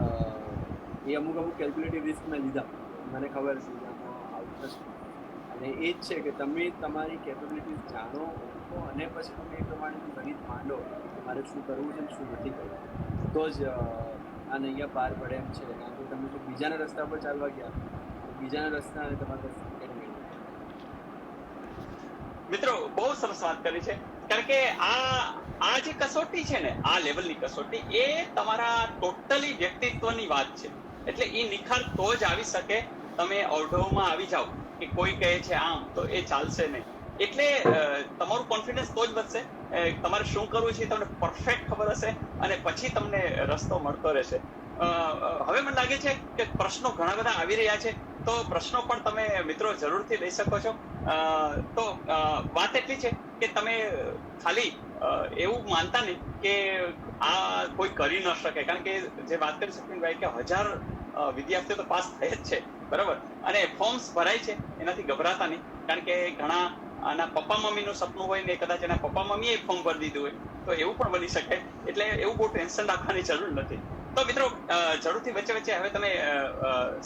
એ અમુક કેલ્ક્યુલેટિવ રિસ્ક મેં લીધા. મને ખબર હતી કે આમાં આવું થશે, અને એ જ છે કે તમે તમારી કેપેબિલિટીઝ જાણો, ઓળખો, અને પછી તમે એ પ્રમાણેનું ગણિત માંડો કે તમારે શું કરવું છે અને શું નથી કરવું, તો જ આ નૈયા પાર પડે એમ છે. કારણ કે તમે જો બીજાના રસ્તા પર ચાલવા ગયા તો બીજાના રસ્તા અને તમારા રસ્તા ક્યાંય મેળ નહીં આવે. મિત્રો બહુ સરસ વાત કરી છે, કારણ કે આ જે કસોટી છે ને, આ લેવલની કસોટી, એ તમારા ટોટલી વ્યક્તિત્વની વાત છે. એટલે એ નિખાર તો જ આવી શકે, તમે અવઢવમાં આવી જાઓ કે કોઈ કહે છે આમ તો એ ચાલશે નહીં. એટલે તમારું કોન્ફિડન્સ તો જ વધશે, તમારે શું કરવું છે તમને પરફેક્ટ ખબર હશે, અને પછી તમને રસ્તો મળતો રહેશે. હવે મને લાગે છે કે પ્રશ્નો ઘણા બધા આવી રહ્યા છે, તો પ્રશ્નો પણ તમે મિત્રો જરૂરથી લઈ શકો છો. તો વાત એટલી છે કે તમે ખાલી એવું માનતા નહીં કે આ કોઈ કરી ન શકે, કારણ કે જે વાત કરી સચિનભાઈ કે 1000 વિદ્યાર્થીઓ તો પાસ થાય જ છે, બરાબર, અને ફોર્મ્સ ભરાય છે, એનાથી ગભરાતા નહીં. કારણ કે ઘણા આના પપ્પા મમ્મીનું સપનું હોય ને કદાચ એના પપ્પા મમ્મીએ ફોર્મ ભરી દીધું હોય, તો એવું પણ બની શકે. એટલે એવું બહુ ટેન્શન રાખવાની જરૂર નથી. તો મિત્રો જરૂરથી વચ્ચે વચ્ચે હવે તમે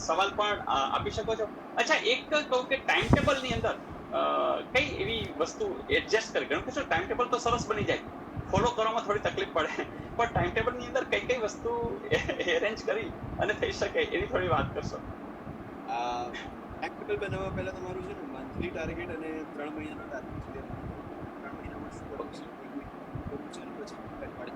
સવાલ પણ આપી શકો છો. અચ્છા, એક કહું કે ટાઈમ ટેબલની અંદર કઈ એવી વસ્તુ એડજસ્ટ કરી, ઘણું કશું ટાઈમ ટેબલ તો સરસ બની જાય, ફોલો કરવામાં થોડી તકલીફ પડે, પણ ટાઈમ ટેબલની અંદર કઈ વસ્તુ એરેન્જ કરી અને થઈ શકે એની થોડી વાત કરશો. ટાઈમ ટેબલ બનાવવા પહેલા તમારું છે ને મંથલી ટાર્ગેટ અને 3 મહિનાનો ટાર્ગેટ ક્લિયર કરવું પડે. 3 મહિનામાં શું કરવું છે, 1 મહિનામાં શું કરવું છે, અને પછી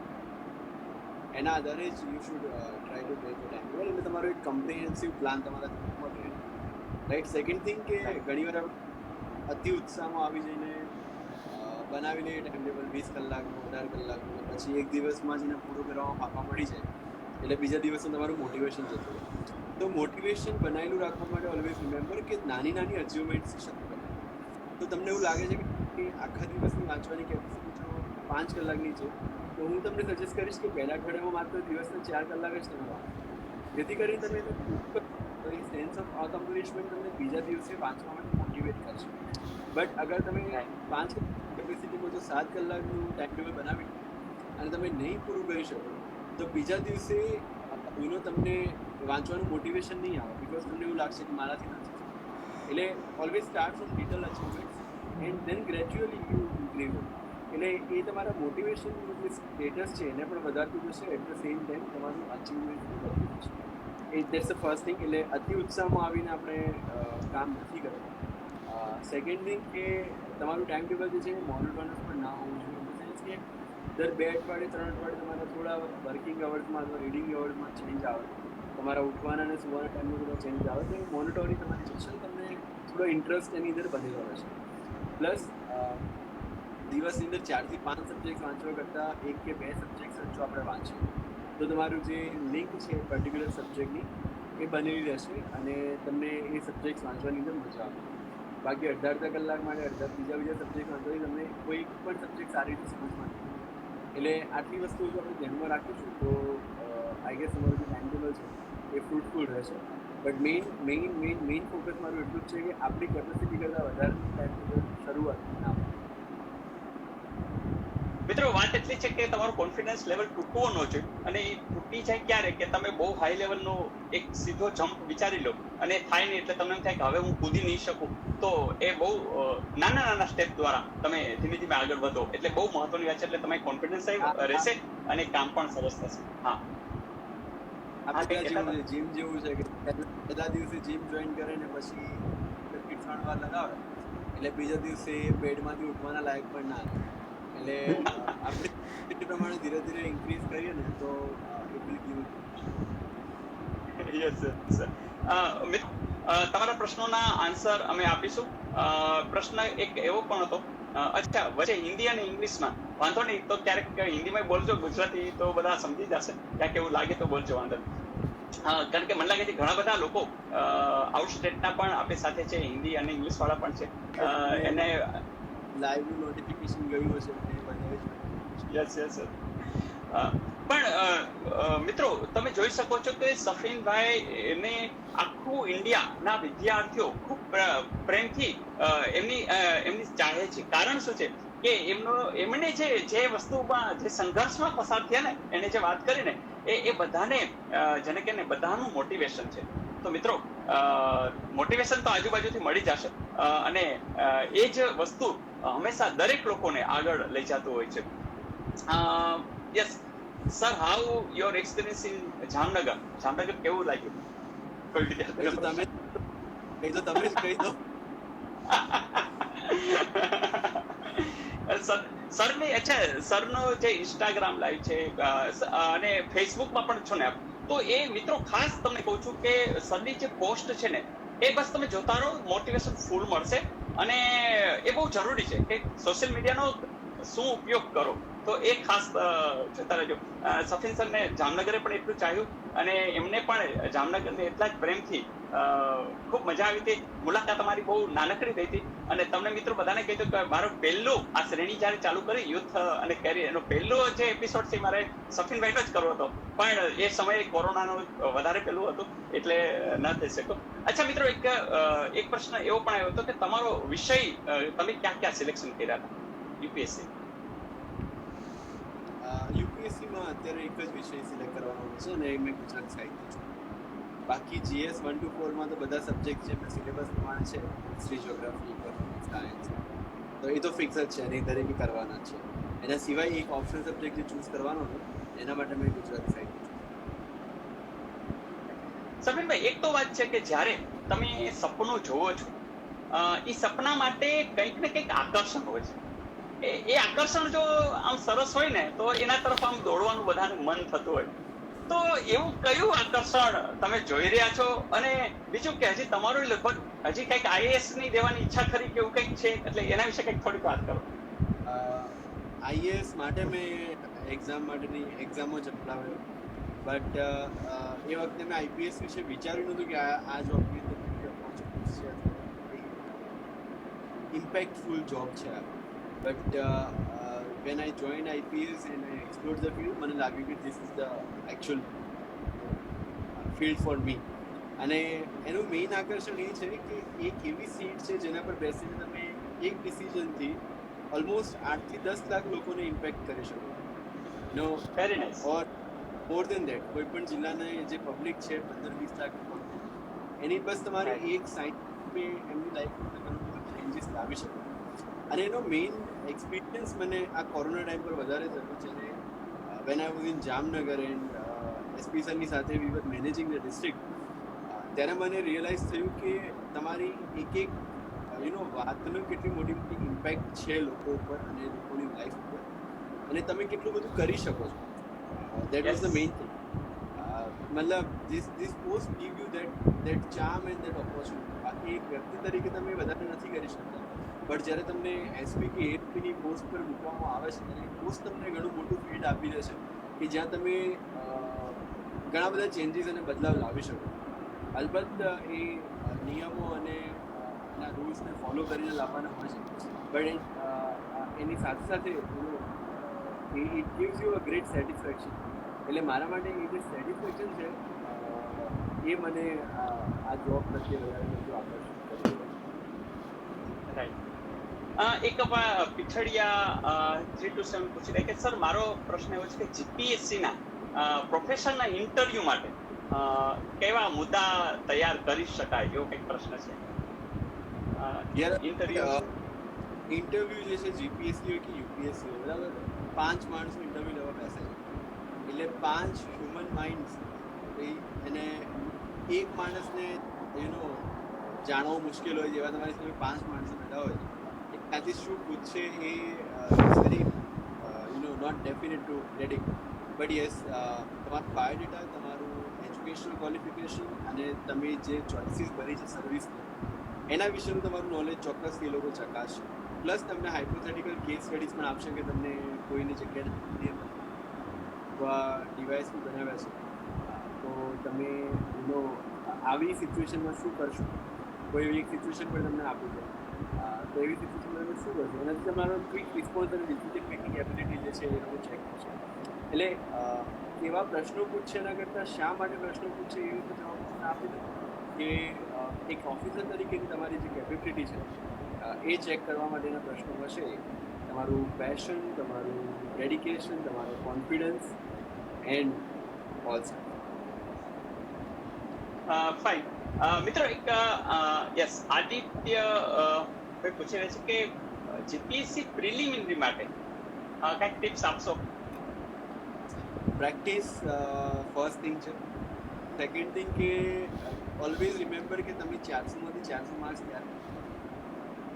એના આધારે જ you should try to break the time table. એટલે તમારો એક કમ્પ્રિહેન્સિવ પ્લાન તમારા દિમાગમાં રહે. રાઈટ. સેકન્ડ થિંગ કે ઘણીવાર અતિ ઉત્સાહમાં આવી જઈને બનાવી લઈએ ટાઈમ ટેબલ 20 કલાકનું, 18 કલાકનું, અને પછી એક દિવસમાં જ એને પૂરું કરવામાં ફાંફા પડી જાય, એટલે બીજા દિવસે તમારું મોટિવેશન જતું રહે. તો મોટિવેશન બનાવેલું રાખવા માટે ઓલવેઝ રિમેમ્બર કે નાની અચીવમેન્ટ્સથી શરૂ કરવાનું. તો તમને એવું લાગે છે કે આખા દિવસની વાંચવાની કેપેસિટી જો 5 કલાકની છે, તો હું તમને સજેસ્ટ કરીશ કે પહેલા અઠવાડિયામાં માત્ર દિવસના 4 કલાક જ તમે વાંચો, જેથી કરીને તમે તો એ સેન્સ ઓફ અકમ્પ્લિશમેન્ટ તમને બીજા દિવસે વાંચવા માટે મોટિવેટ કરશે. બટ અગર તમે 5 કેપેસિટીમાં જો 7 કલાકનું ટાઈમ ટેબલ બનાવી લો અને તમે નહીં પૂરું કરી શકો, તો બીજા દિવસે તમને વાંચવાનું મોટિવેશન નહીં આવે, બિકોઝ તમને એવું લાગશે કે મારાથી નથી થતું. એટલે always start from little achievements and then gradually you increase it. એટલે એ તમારા મોટિવેશનનું જે સ્ટેટસ છે એને પણ વધારતું જશે, એટ ધ સેમ ટાઈમ તમારું અચીવમેન્ટ પણ વધતું જશે. That's the first thing. એટલે અતિ ઉત્સાહમાં આવીને આપણે કામ નથી કરવું. સેકન્ડ થિંગ કે તમારું ટાઈમ ટેબલ જે છે એ મોનોટોનસ પણ ના હોવું જોઈએ. ઇન ધ સેન્સ કે દર 2 અઠવાડિયે 3 અઠવાડિયે તમારા થોડા વર્કિંગ અવર્સમાં અથવા રીડિંગ અવર્સમાં ચેન્જ આવે, તમારા ઉઠવાના અને સુવાના ટાઈમમાં થોડો ચેન્જ આવે, તો એ મોનોટોની તમારી જશે, તમને થોડો ઇન્ટરેસ્ટ એની અંદર બનેલો રહેશે. પ્લસ દિવસની અંદર 4 થી 5 સબ્જેક્ટ વાંચવા કરતાં 1 કે 2 સબ્જેક્ટ જો આપણે વાંચીએ તો તમારું જે લિંક છે પર્ટિક્યુલર સબ્જેક્ટની એ બનેલી રહેશે અને તમને એ સબ્જેક્ટ વાંચવાની અંદર મજા આવશે. બાકી અડધા કલાક માટે બીજા સબ્જેક્ટ વાંચવાની તમને કોઈ પણ સબ્જેક્ટ સારી રીતે સમજમાં નહીં. એટલે આટલી વસ્તુઓ જો આપણે ધ્યાનમાં રાખીશું તો આઈ ગેસ તમારું જે ટાઈમ ટેબલ છે એ ફ્રૂટફુલ રહેશે. બટ મેઇન ફોકસ મારું એટલું જ છે કે આપણી કેપેસિટી કરતાં વધારેનું ટાઈમ ટેબલ શરૂઆતમાં ના હોય. મિત્રો વાત એટલી છે કે તમારું કોન્ફિડન્સ લેવલ તૂટવો ન જોઈએ, અને એ તૂટી જાય ક્યારે કે તમે બહુ હાઈ લેવલનો એક સીધો જમ્પ વિચારી લો અને થાય નહીં, એટલે તમને એમ થાય કે હવે હું કૂદી નહીં શકું. તો એ બહુ નાના સ્ટેપ દ્વારા તમે ધીમે આગળ વધો, એટલે બહુ મહત્વની વાત છે. એટલે તમારી કોન્ફિડન્સ રહેશે અને કામ પણ સરસ થશે. હા, હા, આપણે કંઈક જેવું કહેતા છે જીમ જેવું છે કે પહેલા દિવસે જીમ જોઈન કરે ને પછી 2-3 વાર લગાવે એટલે બીજા દિવસે બેડમાંથી ઉઠવાના લાયક પણ ના રહે. એટલે આપણે એ પ્રમાણે ધીરે ધીરે ઇન્ક્રીઝ કરીએ ને તો ઇટ વિલ ગીવ હતા. Yes sir. મિત્રો, તમારા પ્રશ્નોના આન્સર અમે આપીશું. પ્રશ્ન એક એવો પણ હતો, અચ્છા વચ્ચે હિન્દી અને ઇંગ્લિશમાં વાંધો નહીં તો ક્યારેક હિન્દીમાં બોલજો, ગુજરાતી તો બધા સમજી જશે, ક્યાંક એવું લાગે તો બોલજો, વાંધો નહીં. કારણ કે મને લાગે છે ઘણા બધા લોકો આઉટ સ્ટેટના પણ આપણી સાથે છે, હિન્દી અને ઇંગ્લિશ વાળા પણ છે. એને લાઈવનું નોટિફિકેશન ગયું હશે એટલે એ બધાએ યસ યસ. પણ મિત્રો તમે જોઈ શકો છો કે સફીનભાઈ એને આખું ઇન્ડિયાના વિદ્યાર્થીઓ ખૂબ પ્રેમથી એમની ચાહે છે. કારણ શું છે કે એમને જે વસ્તુમાં જે સંઘર્ષમાં પસાર થયા ને, એને જે વાત કરી ને એ બધાને જેને કે બધાનું મોટિવેશન છે. તો મિત્રો મોટિવેશન તો આજુબાજુથી મળી જશે અને એ જ વસ્તુ હંમેશા દરેક લોકોને આગળ લઈ જતું હોય છે. Yes sir, how your experience in Jamnagar? Jamnagar કેવું લાગ્યું? કોઈ વિદ્યાર્થી તમે જ કહી દો. સરની અચ્છા, સરનો જે ઇન્સ્ટાગ્રામ લાઈવ છે અને ફેસબુકમાં પણ છો ને આપ, તો એ મિત્રો ખાસ તમને કહું છું કે સરની જે પોસ્ટ છે ને એ બસ તમે જોતા રહો, મોટિવેશન ફૂલ મળશે. અને એ બહુ જરૂરી છે કે સોશિયલ મીડિયાનો શું ઉપયોગ કરો, તો એ ખાસ જોતા રહેજો. સફીન સરને જામનગરે પણ એટલું ચાહ્યું અને એમને પણ જામનગરને એટલા જ પ્રેમથી ખૂબ મજા આવી હતી. મુલાકાત અમારી બહુ નાનકડી થઈ હતી અને તમને મિત્રો બધાને કહી દઉં કે મારો પહેલો આ શ્રેણી જ્યારે ચાલુ કરી યુથ અને કેરિયર, એનો પહેલો જે એપિસોડ છે મારે સફીનભાઈનો જ કરવો હતો, પણ એ સમયે કોરોનાનો વધારે પેલું હતું એટલે ન થઈ શક્યો. અચ્છા મિત્રો, એક પ્રશ્ન એવો પણ આવ્યો હતો કે તમારો વિષય તમે ક્યાં સિલેક્શન કર્યા હતા યુપીએસસી? યુપીએસસીમાં અત્યારે એક જ વિષય સિલેક્ટ કરવાનો છે ને એ મેં ગુજરાત સાહિત્ય છું. બાકી GS 1 to 4 માં તો બધા સબ્જેક્ટ જે સિલેબસ પ્રમાણે છે, હિસ્ટ્રી, જ્યોગ્રાફી, ઇકોનોમિક્સ, સાયન્સ, તો એ તો ફિક્સ જ છે અને એ દરેકે કરવાના જ છે. એના સિવાય એક ઓપ્શન સબ્જેક્ટ જે ચૂઝ કરવાનો હતો એના માટે મેં ગુજરાત સાહિત્ય છું. સફીનભાઈ, એક તો વાત છે કે જ્યારે તમે સપનું જોવો છો એ સપના માટે કંઈક ને કંઈક આકર્ષણ હોય છે. એ આકર્ષણ જો આમ સરસ હોય ને તો એના તરફ આમ દોડવાનું બધાને મન થતું હોય. તો એવું કયું આકર્ષણ તમે જોઈ રહ્યા છો? અને બીજું કે હજી તમારું લગભગ હજી કંઈક IAS ની દેવાની ઈચ્છા ખરી કે એવું કંઈક છે, એટલે એના વિશે કંઈક થોડીક વાત કરો. IAS માટે મેં માટેની એક્ઝામો જ અપનાવ્યો, બટ એ વખતે મેં IPS વિશે વિચાર્યું નહોતું કે આ જોબની અંદર કેટલી ઓપોર્ચ્યુનિટીઝ છે, ઇમ્પેક્ટફુલ જોબ છે. But when I joined IPS and I explored the field, મને લાગ્યું કે this is the actual field for me. અને એનું મેઇન આકર્ષણ એ છે કે એક એવી સીટ છે જેના પર બેસીને તમે એક ડિસિઝનથી ઓલમોસ્ટ 8 થી 10 લાખ લોકોને ઇમ્પેક્ટ કરી શકો. No very nice. Or more than that, કોઈ પણ જિલ્લાના જે પબ્લિક છે 15-20 લાખ પબ્લિક, એની બસ તમારી એક સાઇટ એમની લાઈફમાં ઘણું બધું ચેન્જીસ લાવી શકો. અને એનો મેઇન એક્સપિરિયન્સ મને આ કોરોના ટાઈમ પર વધારે થયો, જેને when I was in Jamnagar and SP સરની સાથે વી વર મેનેજિંગ ધ ડિસ્ટ્રિક્ટ, ત્યારે મને રિયલાઇઝ થયું કે તમારી એક વાતનો કેટલી મોટી મોટી ઇમ્પેક્ટ છે લોકો ઉપર અને લોકોની લાઈફ ઉપર, અને તમે કેટલું બધું કરી શકો છો. That was the main thing. મતલબ this post give you that charm and that opportunity. બાકી એક વ્યક્તિ તરીકે તમે વધારે નથી કરી શકતા, બટ જ્યારે તમને SP કે ASPની પોસ્ટ પર મૂકવામાં આવે છે ત્યારે એ પોસ્ટ તમને ઘણું મોટું ફિલ્ડ આપી દે છે કે જ્યાં તમે ઘણા બધા ચેન્જીસ અને બદલાવ લાવી શકો. અલબત્ત એ નિયમો અને એના રૂલ્સને ફોલો કરીને લાવવાના હોય છે, બટ એની સાથે સાથે it gives you a great satisfaction. એટલે મારા માટે એ જે સેટિસ્ફેક્શન છે એ મને આ જોબ પ્રત્યે વધારે બધું આકર્ષિત કરી રહ્યો છે. એક પીછડિયા 327 પૂછી રહ્યા કે સર, મારો પ્રશ્ન એવો છે કે જીપીએસસીના પ્રોફેશનના ઇન્ટરવ્યુ માટે કેવા મુદ્દા તૈયાર કરી શકાય, એવો કંઈક પ્રશ્ન છે. ઇન્ટરવ્યુ જે છે જીપીએસસી હોય કે યુપીએસસી હોય, બરાબર, 5 માણસો ઇન્ટરવ્યુ લેવા બેસે છે, એટલે 5 હ્યુમન માઇન્ડ્સ એને એક માણસને જાણવું મુશ્કેલ હોય, જેવા તમારી સામે 5 માણસો બેઠા હોય એ ત્યાંથી શું પૂછશે એ it's very not definite to predict. But yes, તમારું બાયોડેટા, તમારું એજ્યુકેશનલ ક્વોલિફિકેશન અને તમે જે ચોઇસીસ ભરી છે સર્વિસની, એના વિશેનું તમારું નોલેજ ચોક્કસથી એ લોકો ચકાસશે. પ્લસ તમને હાઇપોથેટિકલ કેસ સ્ટડીઝ પણ આપશે કે તમને કોઈની જગ્યાએ ડિવાઇસ બી બનાવ્યા છે, તો તમે આવી સિચ્યુએશનમાં શું કરશો. કોઈ એવી એક સિચ્યુએશન પણ તમને આપી છે, તો એવી સિચ્યુએશનમાં તમે શું કરશો, એનાથી તમારો ક્વિક રિસ્પોન્સ અને ડિસિઝન મેકિંગ એબિલિટી જે છે એ લોકો ચેક કરશે. એટલે એવા પ્રશ્નો પૂછશે એના કરતાં શા માટે પ્રશ્નો પૂછશે એ રીતે જવાબ આપી દો કે એક ઓફિસર તરીકેની તમારી જે કેપેબિલિટી છે એ ચેક કરવા માટેના પ્રશ્નો હશે. તમારું પેશન, તમારું ડેડિકેશન, તમારો confidence and all set. Fine. મિત્રો, એક યસ આદિત્ય ભાઈ પૂછી રહ્યા છે કે જીપીએસસી પ્રિલિમિનરી માટે કંઈક ટિપ્સ આપશો? પ્રેક્ટિસ ફર્સ્ટ થિંગ છે. સેકન્ડ થિંગ કે ઓલવેઝ રિમેમ્બર કે તમે 400માંથી 400 માર્ક્સ ક્યારે,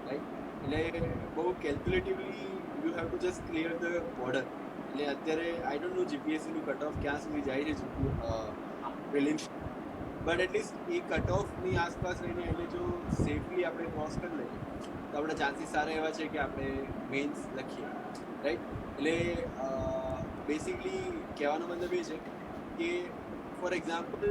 રાઈટ? એટલે બહુ calculatively you have to just clear the border. એટલે અત્યારે આઈ ડોન્ટ નો જીપીએસસીનું કટ ઓફ ક્યાં સુધી જાય છે પ્રિલિમ્સ, બટ એટલીસ્ટ એ કટ ઓફની આસપાસ રહીને એને જો સેફલી આપણે ક્રોસ કરી લઈએ તો આપણા ચાન્સીસ સારા એવા છે કે આપણે મેઇન્સ લખીએ, રાઈટ? એટલે બેસિકલી કહેવાનો મતલબ એ છે કે ફોર એક્ઝામ્પલ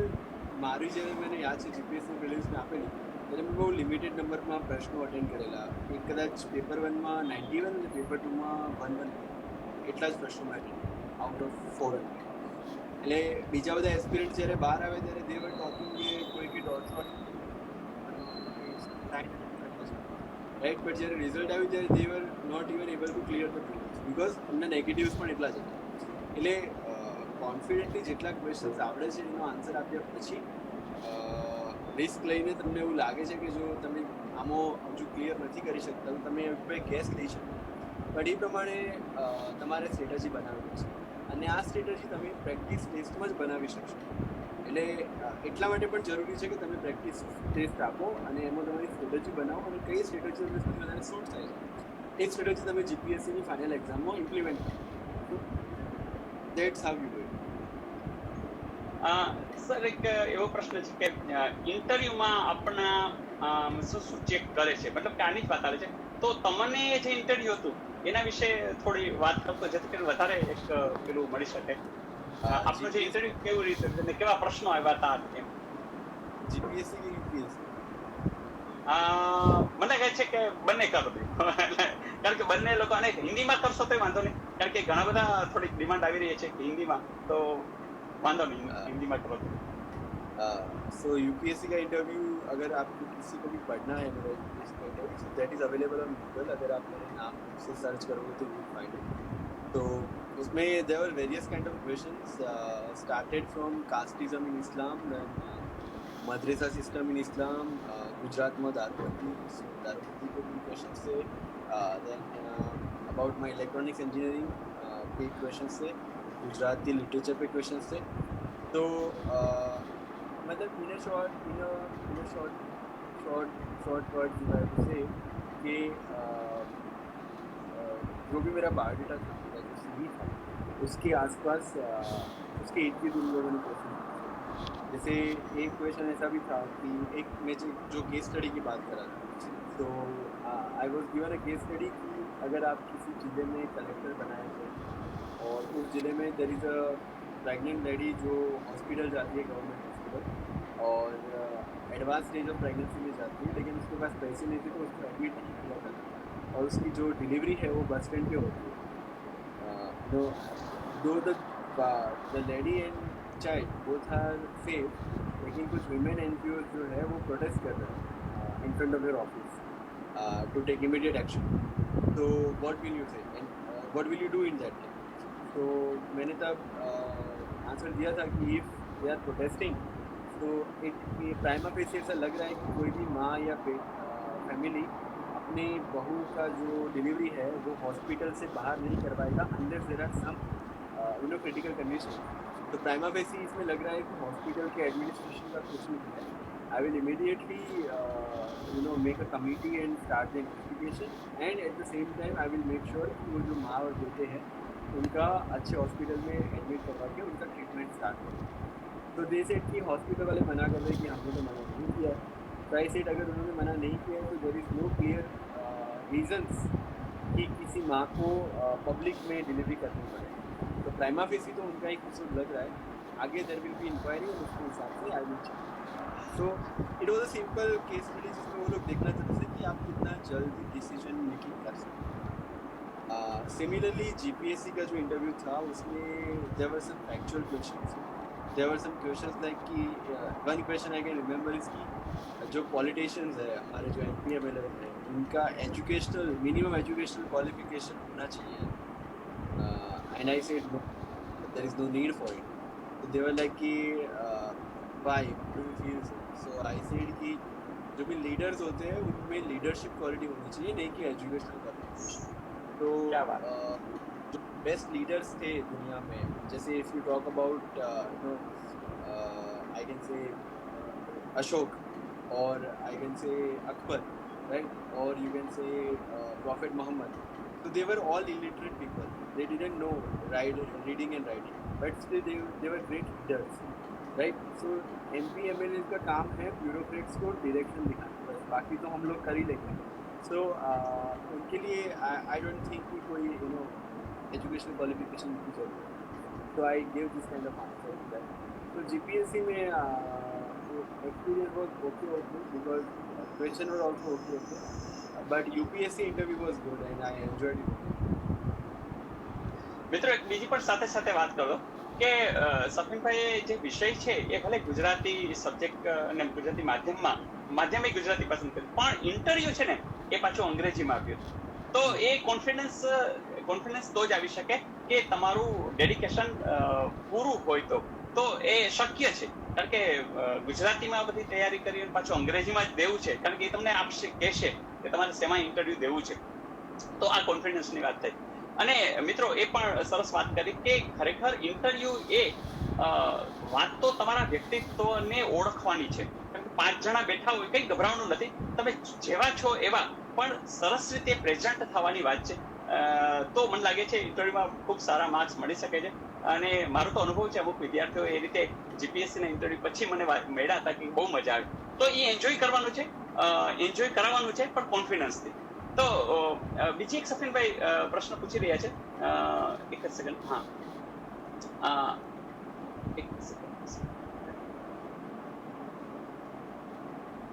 મારી જ્યારે મને યાદ છે જીપીએસસી પ્રિલિમ્સ મેં આપેલી ત્યારે મેં બહુ લિમિટેડ નંબરમાં પ્રશ્નો અટેન્ડ કરેલા. એક કદાચ પેપર 1માં 91 અને પેપર 2માં 111 એટલા જ પ્રશ્નો મેં અટેન્ડ કર્યા આઉટ ઓફ 400. એટલે બીજા બધા એસ્પિરન્ટ જ્યારે બહાર આવે ત્યારે દે વર ટોકિંગ કે કોઈ કે 150, રાઈટ? બટ જ્યારે રિઝલ્ટ આવ્યું ત્યારે they were not even able to clear the prelims because એમના નેગેટિવ્સ પણ એટલા જ હતા. એટલે કોન્ફિડન્ટલી જેટલા ક્વેશ્ચન્સ આવડે છે એનો આન્સર આપ્યા પછી રિસ્ક લઈને તમને એવું લાગે છે કે જો તમે આમાં હજુ ક્લિયર નથી કરી શકતા તો તમે કોઈ ગેસ લઈ શકો, પણ એ પ્રમાણે તમારે સ્ટ્રેટેજી બનાવવી પડશે અને આ સ્ટ્રેટેજી તમે પ્રેક્ટિસ ટેસ્ટમાં જ બનાવી શકશો. એટલે એટલા માટે પણ જરૂરી છે કે તમે પ્રેક્ટિસ ટેસ્ટ આપો અને એમાં તમારી સ્ટ્રેટેજી બનાવો અને કઈ સ્ટ્રેટેજી તમને સૌથી વધારે સૂટ થાય છે એ સ્ટ્રેટેજી તમે જીપીએસસીની ફાઇનલ એક્ઝામમાં ઇમ્પ્લિમેન્ટ કરો. That's how you do it. Sir, એક એવો પ્રશ્ન છે કે ઇન્ટરવ્યુમાં આપણા શું ચેક કરે છે, મતલબ કે આની જ વાત આવે છે, તો તમને જે ઇન્ટરવ્યુ હતું એના વિશે થોડી વાત કરતો જેથી કરીને વધારે એક પેલું મળી શકે. આપનું જે ઇન્ટરવ્યુ કેવી રીતે અને કેવા પ્રશ્નો આવ્યા હતા એમ? જીપીએસસી કે યુપીએસસી? મને કહે છે કે બંને કરો દો કારણ કે બંને લોકો, અને હિન્દીમાં કરશો તો વાંધો નહીં, કારણ કે ઘણા બધા થોડીક ડિમાન્ડ આવી રહી છે કે હિન્દીમાં, તો वांदो नहीं, हिंदी में करो. सो यूपीएससी का इंटरव्यू अगर आपको किसी को भी पढ़ना है मेरा यूपीएससी का interview, so that is available on Google. अगर आप मेरे नाम से सर्च करोगे तो यू विल फाइंड इट. तो उसमें there were various kind of questions started from casteism in Islam, then madrasa system in Islam, Gujarat में दारूबंदी पे भी क्वेश्चन से, then about my electronics engineering पे क्वेश्चन से, गुजराती लिटरेचर पे क्वेश्चन से. तो मतलब इन अ शॉर्ट वर्ड से कि जो भी मेरा बायोडाटा था, मेरा जो सीवी था, उसके आसपास उसके इर्द गिर्द उन लोगों ने क्वेश्चन पूछे. जैसे एक क्वेश्चन ऐसा भी था कि एक मैं जो केस स्टडी की बात कर रहा था, तो I was given a case study कि अगर आप किसी जिले में कलेक्टर बनाए थे और उस ज़िले में there is a pregnant lady जो हॉस्पिटल जाती है, गवर्नमेंट हॉस्पिटल, और एडवांस स्टेज ऑफ प्रेगनेंसी में जाती है, लेकिन उसके पास पैसे नहीं थे तो उसको एडमिट नहीं किया था और उसकी जो डिलीवरी है वो बस स्टैंड पे होती है. Though the lady and child both are safe, लेकिन कुछ विमेन एनजीओ जो है वो प्रोटेस्ट कर रहे हैं in front of their office to take immediate action. तो what will you say and what will you do in that? तो मैंने तब आंसर दिया था कि इफ़ दे आर प्रोटेस्टिंग तो एक प्राइमा फेसी ऐसा लग रहा है कि कोई भी माँ या फैमिली अपने बहू का जो डिलीवरी है वो हॉस्पिटल से बाहर नहीं करवाएगा unless there are some critical condition. तो प्राइमा फेसी इसमें लग रहा है कि हॉस्पिटल के एडमिनिस्ट्रेशन का कुछ नहीं है. I will immediately make a committee and start the investigation, and at the same time I will make sure कि वो जो माँ और बेटे हैं उनका अच्छे हॉस्पिटल में एडमिट करवा के उनका ट्रीटमेंट स्टार्ट करें. तो दे सेड कि हॉस्पिटल वाले मना कर रहे हैं कि हमने तो मना नहीं किया है. तो आई सेड अगर उन्होंने मना नहीं किया है तो there is no clear reasons कि किसी माँ को पब्लिक में डिलीवरी करनी पड़े. तो प्राइमा फेसी तो उनका ही कसूर लग रहा है. आगे देयर विल बी इंक्वायरी और उसके हिसाब से I will check. So it was a simple case study जिसमें वो लोग देखना चाहते थे कि आप कितना जल्दी डिसीजन मेकिंग कर सकते हैं. सिमिलरली जीपीएससी का जो इंटरव्यू था उसमें there were some factual questions. There were some questions like कि one question I can remember is कि जो पॉलिटिशियंस है हमारे जो एमपी एमएलए हैं उनका एजुकेशनल मिनिमम एजुकेशनल क्वालिफिकेशन होना चाहिए. And I said no, there is no need for it. तो दे वर लाइक कि why do you feel so? So I said कि जो भी लीडर्स होते हैं उनमें लीडरशिप क्वालिटी होनी चाहिए, नहीं कि एजुकेशनल क्वालिफिकेशन. तो क्या बात. जो बेस्ट लीडर्स थे दुनिया में, जैसे if you talk about I can say Ashok और I can say Akbar, right, और you can say prophet Mohammad. So they were all illiterate people. They didn't know reading and writing, but still they were great leaders. Right. So MP MLA का काम है ब्यूरोक्रेट्स को डायरेक्शन दिखाना, बस बाकी तो हम लोग कर ही लेंगे. सो उनके लिए आई डोंट थिंक कि कोई एजुकेशनल क्वालिफिकेशन की जरूरत है. तो I give this kind of answer to that. तो जीपीएससी में experience was okay because question was also okay, but UPSC interview was good and I enjoyed it. મિત્રો એક બીજી પણ સાથે સાથે વાત કરો કે સફીનભાઈ જે વિષય છે એ ભલે ગુજરાતી સબ્જેક્ટ અને ગુજરાતી માધ્યમિક ગુજરાતી પસંદ કર્યું, પણ ઇન્ટરવ્યુ છે ને એ પાછું અંગ્રેજીમાં આવ્યું. તો એ કોન્ફિડન્સ તો જ આવી શકે કે તમારું ડેડિકેશન પૂરું હોય તો એ શક્ય છે. કારણ કે ગુજરાતીમાં બધી તૈયારી કરી પાછું અંગ્રેજીમાં જ દેવું છે, કારણ કે એ તમને આપશે કહેશે કે તમારે શેમાં ઇન્ટરવ્યુ દેવું છે. તો આ કોન્ફિડન્સની વાત થઈ. અને મિત્રો એ પણ સરસ વાત કરી કે ખરેખર ઇન્ટરવ્યુ એ વાત તો તમારા વ્યક્તિત્વને ઓળખવાની છે. કારણ કે 5 જણા બેઠા હોય, કંઈ ગભરાવાનું નથી, તમે જેવા છો એવા, પણ સરસ રીતે પ્રેઝન્ટ થવાની વાત છે. તો મને લાગે છે ઇન્ટરવ્યુમાં ખૂબ સારા માર્ક્સ મળી શકે છે. અને મારો તો અનુભવ છે, અમુક વિદ્યાર્થીઓ એ રીતે જીપીએસસીના ઇન્ટરવ્યુ પછી મને મળ્યા હતા કે બહુ મજા આવી. તો એ એન્જોય કરવાનું છે, એન્જોય કરાવવાનું છે, પણ કોન્ફિડન્સથી. તો બીજી એક સફીનભાઈ પ્રશ્ન પૂછી રહ્યા છે. એક જ સેકન્ડ. હા, એક સેકન્ડ.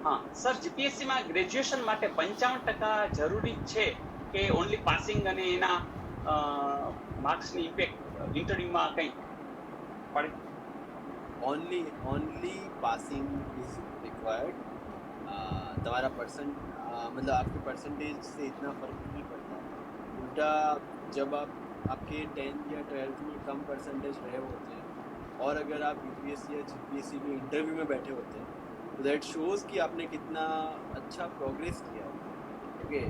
હા સર, જીપીએસસીમાં ગ્રેજ્યુએશન માટે 55% જરૂરી છે કે ઓનલી પાસિંગ અને એના માર્ક્સની ઇફેક્ટ ઇન્ટરવ્યુમાં કંઈ પડે? Only passing is required. तुम्हारा परसेंट मतलब आपके परसेंटेज से इतना फर्क नहीं पड़ता. उल्टा जब आपके 10th या 12th में कम परसेंटेज रहे होते हैं और अगर आप यूपीएससी या जीपीएससी के इंटरव्यू में बैठे होते हैं तो दैट शोज़ कि आपने कितना अच्छा प्रोग्रेस किया है. ओके.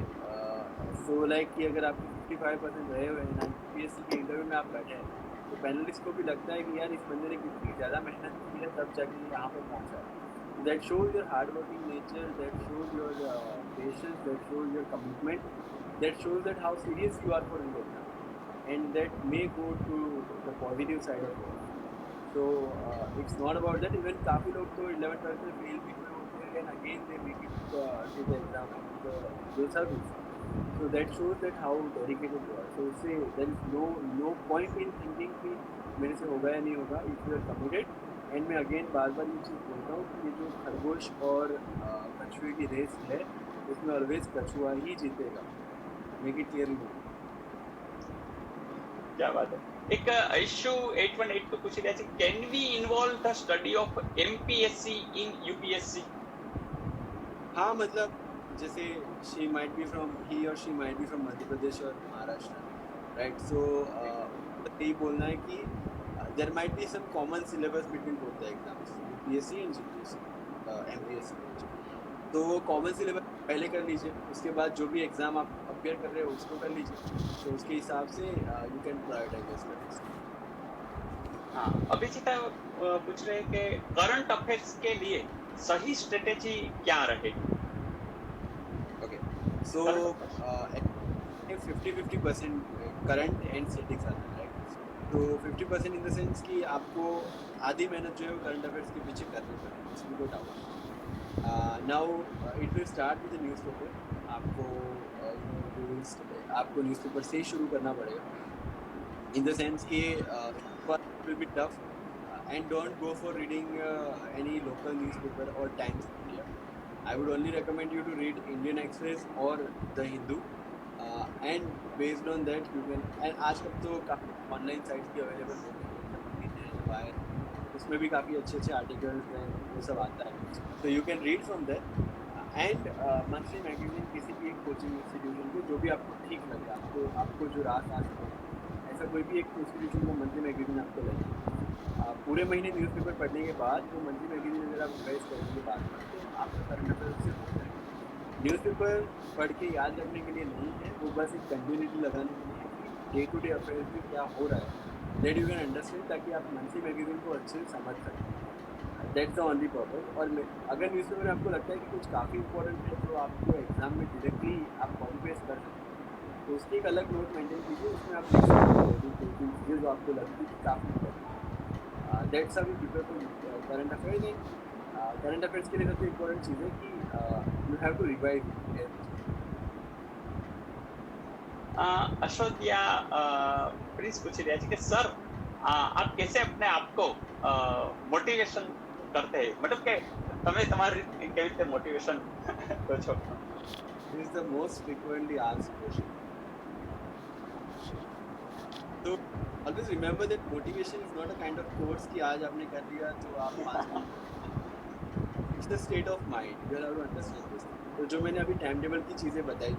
सो लाइक कि अगर आपके 55% रहे हुए हैं ना यूपीएससी के इंटरव्यू में आप बैठे हैं तो पैनलिस्ट को भी लगता है कि यार इस बंदे ने कितनी ज़्यादा मेहनत की है तब जाके यहाँ पर पहुँचा है. That shows your hardworking nature, that shows your patience, that shows your commitment, that shows that how serious you are for your exam, and that may go to the positive side of it. So it's not about that. Even काफी लोग तो 11th में fail भी हुए होते हैं and again they make it to the exam and the service. So that shows that how dedicated you are. So say there is no point in thinking कि मेरे से होगा या नहीं होगा. If you are committed. And मैं अगेन बार बार ये चीज़ बोलता हूँ कि ये जो खरगोश और कछुए की रेस है उसमें ऑलवेज कछुआ ही जीतेगा. Make it clear. क्या बात है. एक इश्यू 8182 પૂછી રહ્યા છે, can we involve the study of MPSC in UPSC? हाँ, मतलब जैसे he or she might be from Madhya Pradesh और महाराष्ट्र, राइट. सो यही बोलना है कि there might be some common syllabus between both the exams, UPSC and GPSC, MPSC. तो वो कॉमन सिलेबस पहले कर लीजिए, उसके बाद जो भी एग्ज़ाम आप अपेयर कर रहे हो उसको कर लीजिए. तो उसके हिसाब से you can prioritize your studies. हाँ, अभिजीत पूछ रहे हैं कि करंट अफेयर्स के लिए सही स्ट्रेटेजी क्या रहेगी? Okay, so current affairs. 50-50% current and statics आता है, राइट? तो 50% इन द सेंस कि आपको आधी मेहनत जो है वो करंट अफेयर्स के पीछे करनी पड़ेगी, इसमें कोई डाउट नहीं। Now it will start with the newspaper. आपको आपको न्यूज़पेपर से ही शुरू करना पड़ेगा, इन द सेंस कि will be tough, and don't go for reading any local newspaper और Times of India. I would only recommend you to read Indian Express or The Hindu, and based on that you can, and आजकल तो काफ़ी ऑनलाइन साइट्स भी अवेलेबल हो गई हैं, जैसे LinkedIn, Wire, उसमें भी काफ़ी अच्छे अच्छे आर्टिकल्स हैं, वो सब आता है, so you can read from there, and monthly magazine किसी भी एक कोचिंग इंस्टीट्यूशन के, जो भी आपको ठीक लगे, आपको आपको जो रात आ सके, ऐसा कोई भी एक इंस्टीट्यूशन का मंथली मैगजीन आपको लगे। पूरे महीने न्यूज़पेपर पढ़ने के बाद वो मंथली मैगजीन अगर आप रिवाइज करेंगे बार बार, तो आपका करंट अफेयर उससे हो जाएगा। न्यूज़पेपर पढ़ के याद रखने के लिए नहीं है, वो बस एक कंटिन्यूटी लगाने के लिए है कि डे टू डे अफेयर्स में क्या हो रहा है, दैट यू कैन अंडरस्टैंड, ताकि आप मंथली मैगजीन को अच्छे से समझ सकें। That's the only purpose. और अगर न्यूज़पेपर आपको लगता है कि कुछ काफ़ी इंपॉर्टेंट है, तो आपको एग्जाम में डायरेक्टली आप कॉपी पेस्ट कर सकते हैं, तो उसकी एक अलग नोट मेंटेन कीजिए, उसमें आप लिख सकते हैं दो तीन चीज़ें जो आपको लगती है कि काफ़ी इंपॉर्टेंट है। That's how you prepare for current affairs. And current affairs के लिए सबसे इम्पोर्टेंट चीज़ है कि you have to revise every. Ashodiya Prince પૂછી રહ્યા છે કે સર આપ कैसे अपने आप को મોટિવેશન કરते हैं, मतलब કે તમે તમારી રીતે કેવી રીતે મોટિવેશન કરો છો? This is the most frequently asked question. So always remember that motivation is not a kind of course कि आज आपने कर लिया तो आप 5 minute. It's the state of mind. You have to understand this thing. तो जो मैंने अभी टाइम टेबल की चीज़ें बताई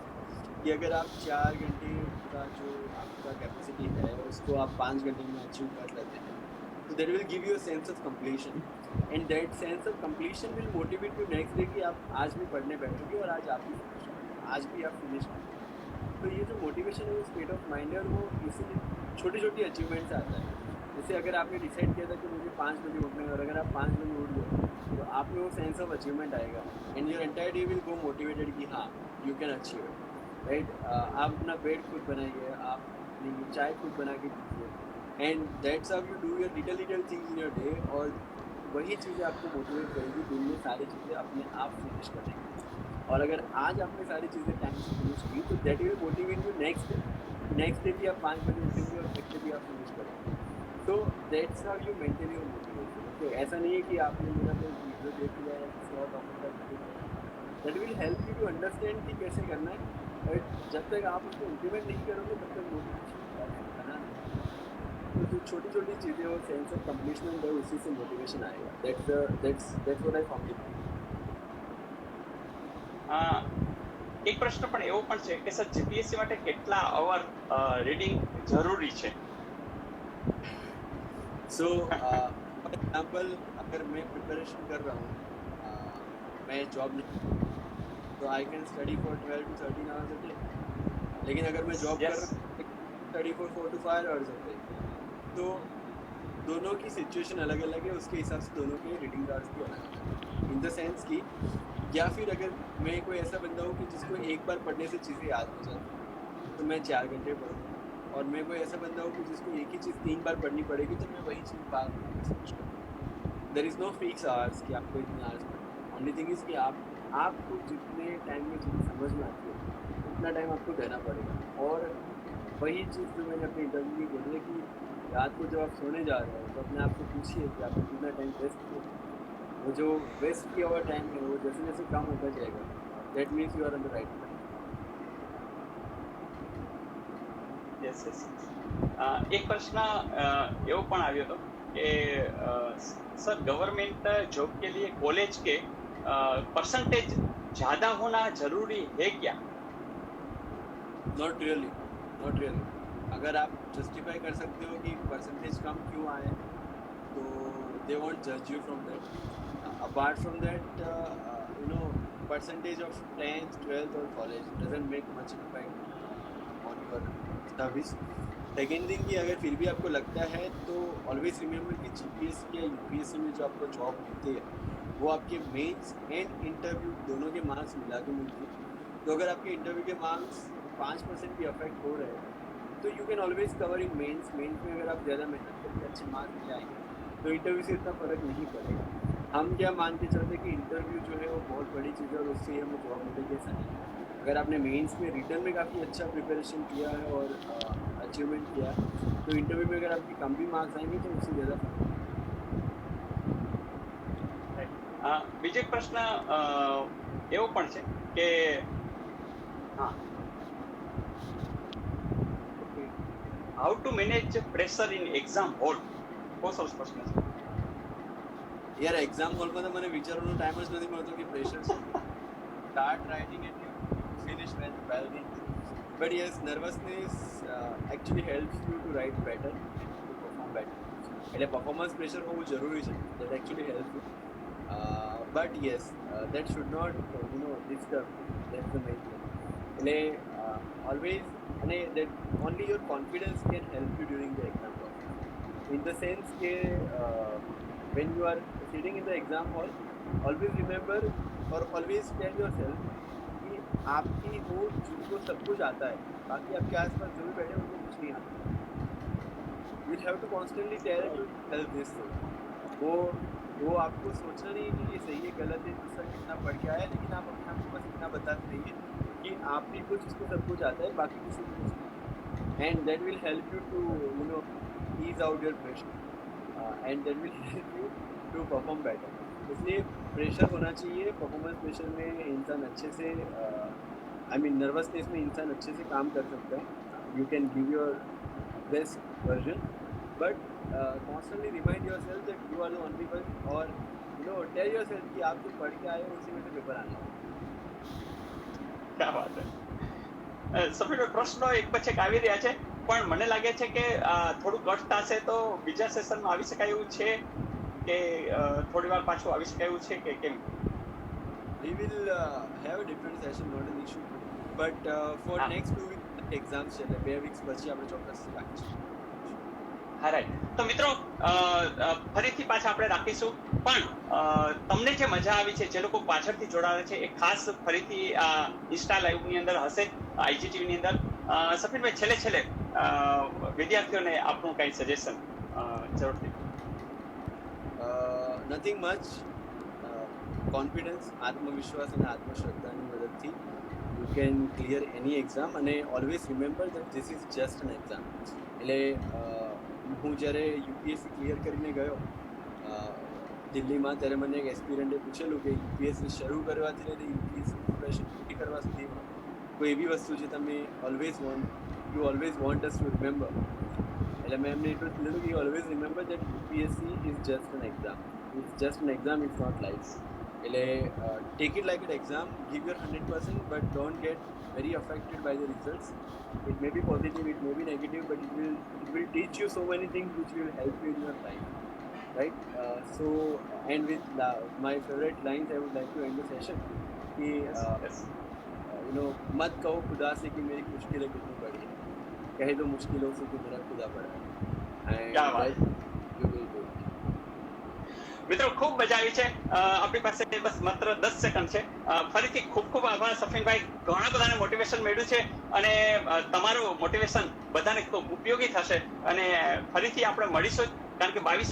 कि अगर आप 4 घंटे का जो आपका कैपेसिटी है उसको आप 5 घंटे में अचीव कर लेते हैं, तो that will give you a sense of completion, and that sense of completion will motivate you next day कि आप आज भी पढ़ने बैठोगे और आज आप भी फिनिश करोगे, आज भी आप फिनिश करोगे। तो ये जो मोटिवेशन है वो स्टेट ऑफ माइंड है, और वो इसीलिए छोटी छोटी अचीवमेंट से आता है। जैसे अगर आपने डिसाइड किया था कि मुझे 5 बजे उठना है, और अगर आप 5 बजे उठ गए, तो आप में वो सेंस ऑफ अचीवमेंट आएगा, and your entire day will go motivated कि हाँ you can achieve it, right? आप अपना बेड खुद बनाइए, आप अपनी चाय खुद बना के पीजिए, and that's how you do your little little things in your day, और वही चीज़ें आपको मोटिवेट करेगी दिन में सारी चीज़ें अपने आप फिनिश करने के लिए। और अगर आज आपने सारी चीज़ें टाइम से फिनिश की, तो that will motivate you next day भी आप 5 बजे उठेंगे और नेक्स्ट डे भी आप फिनिश करेंगे। तो that's how you maintain your motivation. तो ऐसा नहीं है कि आपने मेरा कोई वीडियो देख लिया या किसी और टॉपिक का वीडियो देख लिया, that will help you to understand कि कैसे करना है, बट जब तक आप उसको इम्प्लीमेंट नहीं करोगे तब तक मोटिवेशन बना नहीं। तो जो छोटी छोटी चीज़ें और सेंस ऑफ कंप्लीशमेंट है, उसी से मोटिवेशन आएगा। That's what I found it. એક પ્રશ્ન પણ એવો પણ છે કે સર જીપીએસસી માટે કેટલા અવર રીડિંગ જરૂરી છે? सो फॉर एग्जाम्पल, अगर मैं प्रिपरेशन कर रहा हूँ, मैं जॉब नहीं, तो I can study for 12 to 13 hours a day. लेकिन अगर मैं जॉब कर Yes. रहा हूँ, study for 4 to 5 hours a day. तो दोनों की सिचुएशन अलग अलग है, उसके हिसाब से दोनों के रीडिंग आवर्स भी अलग है, इन द सेंस कि, या फिर अगर मैं कोई ऐसा बंदा हूँ कि जिसको एक बार पढ़ने से चीज़ें याद हो जाती हैं, तो मैं 4 घंटे पढ़ूँगा। और मैं कोई ऐसा बंदा हूँ कि जिसको एक ही चीज़ 3 बार पढ़नी पड़ेगी, तो मैं वही चीज़ बार बार समझ करूँगा। There is no fix hours कि आपको इतने आवर्स पढ़ने हैं। ओनली थिंग इज़ कि आपको जितने टाइम में चीज़ें समझ में आती है, उतना टाइम आपको देना पड़ेगा। और वही चीज़ जो मैंने अपने इंटरव्यू में बोली है कि रात को जब आप सोने जा रहे हो, तो अपने आप से पूछिए कि आपने कितना टाइम वेस्ट किया। वो जो वेस्ट किया हुआ टाइम है, वो जैसे जैसे कम होता जाएगा, that means you are on the right track. Yes yes એક પ્રશ્ન એવો પણ આવ્યો હતો કે સર गवर्नमेंट जॉब के लिए कॉलेज के परसेंटेज ज्यादा होना जरूरी है क्या? Not really, not really. अगर आप जस्टिफाई कर सकते हो कि परसेंटेज कम क्यों आए, तो दे वॉन्ट जज you from that. Apart from that, you know, percentage of 10th 12th और college doesn't make much impact on your studies, second thing कि अगर फिर भी आपको लगता है तो ऑलवेज रिमेम्बर कि जीपीएससी या यूपीएससी में जो आपको जॉब मिलती है वो आपके मेंस एंड इंटरव्यू दोनों के मार्क्स मिला के मिलती है। तो अगर आपके इंटरव्यू के मार्क्स 5% भी अफेक्ट हो रहे हैं तो you can always cover in mains में अगर आप ज़्यादा मेहनत करके अच्छे मार्क्स ले आएंगे तो इंटरव्यू से इतना फ़र्क नहीं पड़ेगा। हम क्या मान के चलते कि इंटरव्यू जो है वो बहुत बड़ी चीज़ है और उससे हमें जॉब मिलेगी, ऐसा नहीं है। अगर आपने मेंस में रिटर्न में काफ़ी अच्छा प्रिपरेशन किया है और अचीवमेंट किया है तो इंटरव्यू में अगर आपके कम भी मार्क्स आएंगे तो उससे ज़्यादा फर्क नहीं બીજો એક પ્રશ્ન એવો પણ છે કે હા how to manage pressure in exam hall? બહુ સરસ પ્રશ્ન છે पड़ेगा। यार एग्जाम हॉल में तो मैंने विचारવાનો टाइम જ નથી મળતો कि प्रेशर છે। Start writing and you finish when well things. But yes, nervousness actually helps you to write better, to perform better. એટલે performance pressure હોવું જરૂરી છે. That actually helps you. But yes, that should not disturb you. That's the main thing. એટલે always અને that only your confidence can help you during the exam process. In the sense કે when you are sitting in the exam hall, always remember or always tell yourself कि आपकी वो जिनको सब कुछ आता है बाकी आपके आसपास जो भी बैठे उनको कुछ नहीं आता। You will have to constantly tell yourself this thing. वो आपको सोचना नहीं कि ये सही है गलत है दूसरा कितना पढ़ के आया, लेकिन आप अपने आप को बस इतना बताते रहिए कि आप भी कुछ उसको सब कुछ आता है बाकी किसी को कुछ नहीं। And that will help you to ease out your pressure and that will help you to perform better. इसलिए प्रेशर होना चाहिए। परफॉर्मेंस प्रेशर में इंसान अच्छे से नर्वसनेस में इंसान अच्छे से काम कर सकता है। You can give your best version but constantly remind yourself that you are the only one और टेल योर सेल्फ कि आप जो पढ़ के आए हो उसी में से पेपर आना है। क्या बात है સફીર, પ્રશ્નો એક પછી એક આવી રહ્યા છે પણ મને લાગે છે કે થોડું કટ થશે તો બીજા સેશનમાં આવી શકાય એવું છે કે થોડી વાર પાછું આવી શકાય એવું છે કે કેમ? We will have a different session, not an issue. But for next 2 weeks exams છે, 2 weeks પછી આપણે ચોક્કસ રાખીશું. હા રાઈટ. તો મિત્રો ફરીથી પાછા આપણે રાખીશું પણ તમને જે મજા આવી છે, જે લોકો પાછળથી જોડાવે છે એ ખાસ ફરીથી ઇન્સ્ટા લાઈવની અંદર હશે, આઈજીટીવીની અંદર. સફીરભાઈ, છેલ્લે વિદ્યાર્થીઓને આપનું કંઈ સજેશન જરૂરથી. Nothing much. કોન્ફિડન્સ, આત્મવિશ્વાસ અને આત્મશ્રદ્ધાની મદદથી you can clear any exam અને always remember that this is just an exam. એટલે હું જ્યારે યુપીએસસી ક્લિયર કરીને ગયો દિલ્હીમાં ત્યારે મને એક એસ્પિરન્ટે પૂછેલું કે યુપીએસસી શરૂ કરવાથી લઈને યુપીએસસી પ્રિપરેશન પૂરી કરવા સુધીમાં કોઈ એવી વસ્તુ છે તમે you always want us to remember. એટલે મેં એમને એટલું કીધું કે you always remember that UPSC is just an exam. It's just an exam, it's not life. એટલે take it like an exam, give your 100%, but don't get very affected by the results. It may be positive, it may be negative, but it will teach you so many things which will help you in your life, right? So and with my favorite lines I would like to end the session कि मत कहो खुदा से कि मेरी मुश्किलें कितनी बड़ी है, कहे तो मुश्किलों से कि मेरा खुदा बड़ा है. And you will do it. મિત્રો, ખૂબ મજા આવી છે. આપણી પાસે બસ માત્ર 10 સેકન્ડ છે. ફરીથી ખૂબ ખૂબ આભાર સફીનભાઈ. ઘણા બધાને મોટિવેશન મળ્યું છે અને તમારું મોટિવેશન બધાને ખૂબ ઉપયોગી થશે અને ફરીથી આપણે મળીશું કારણ કે 22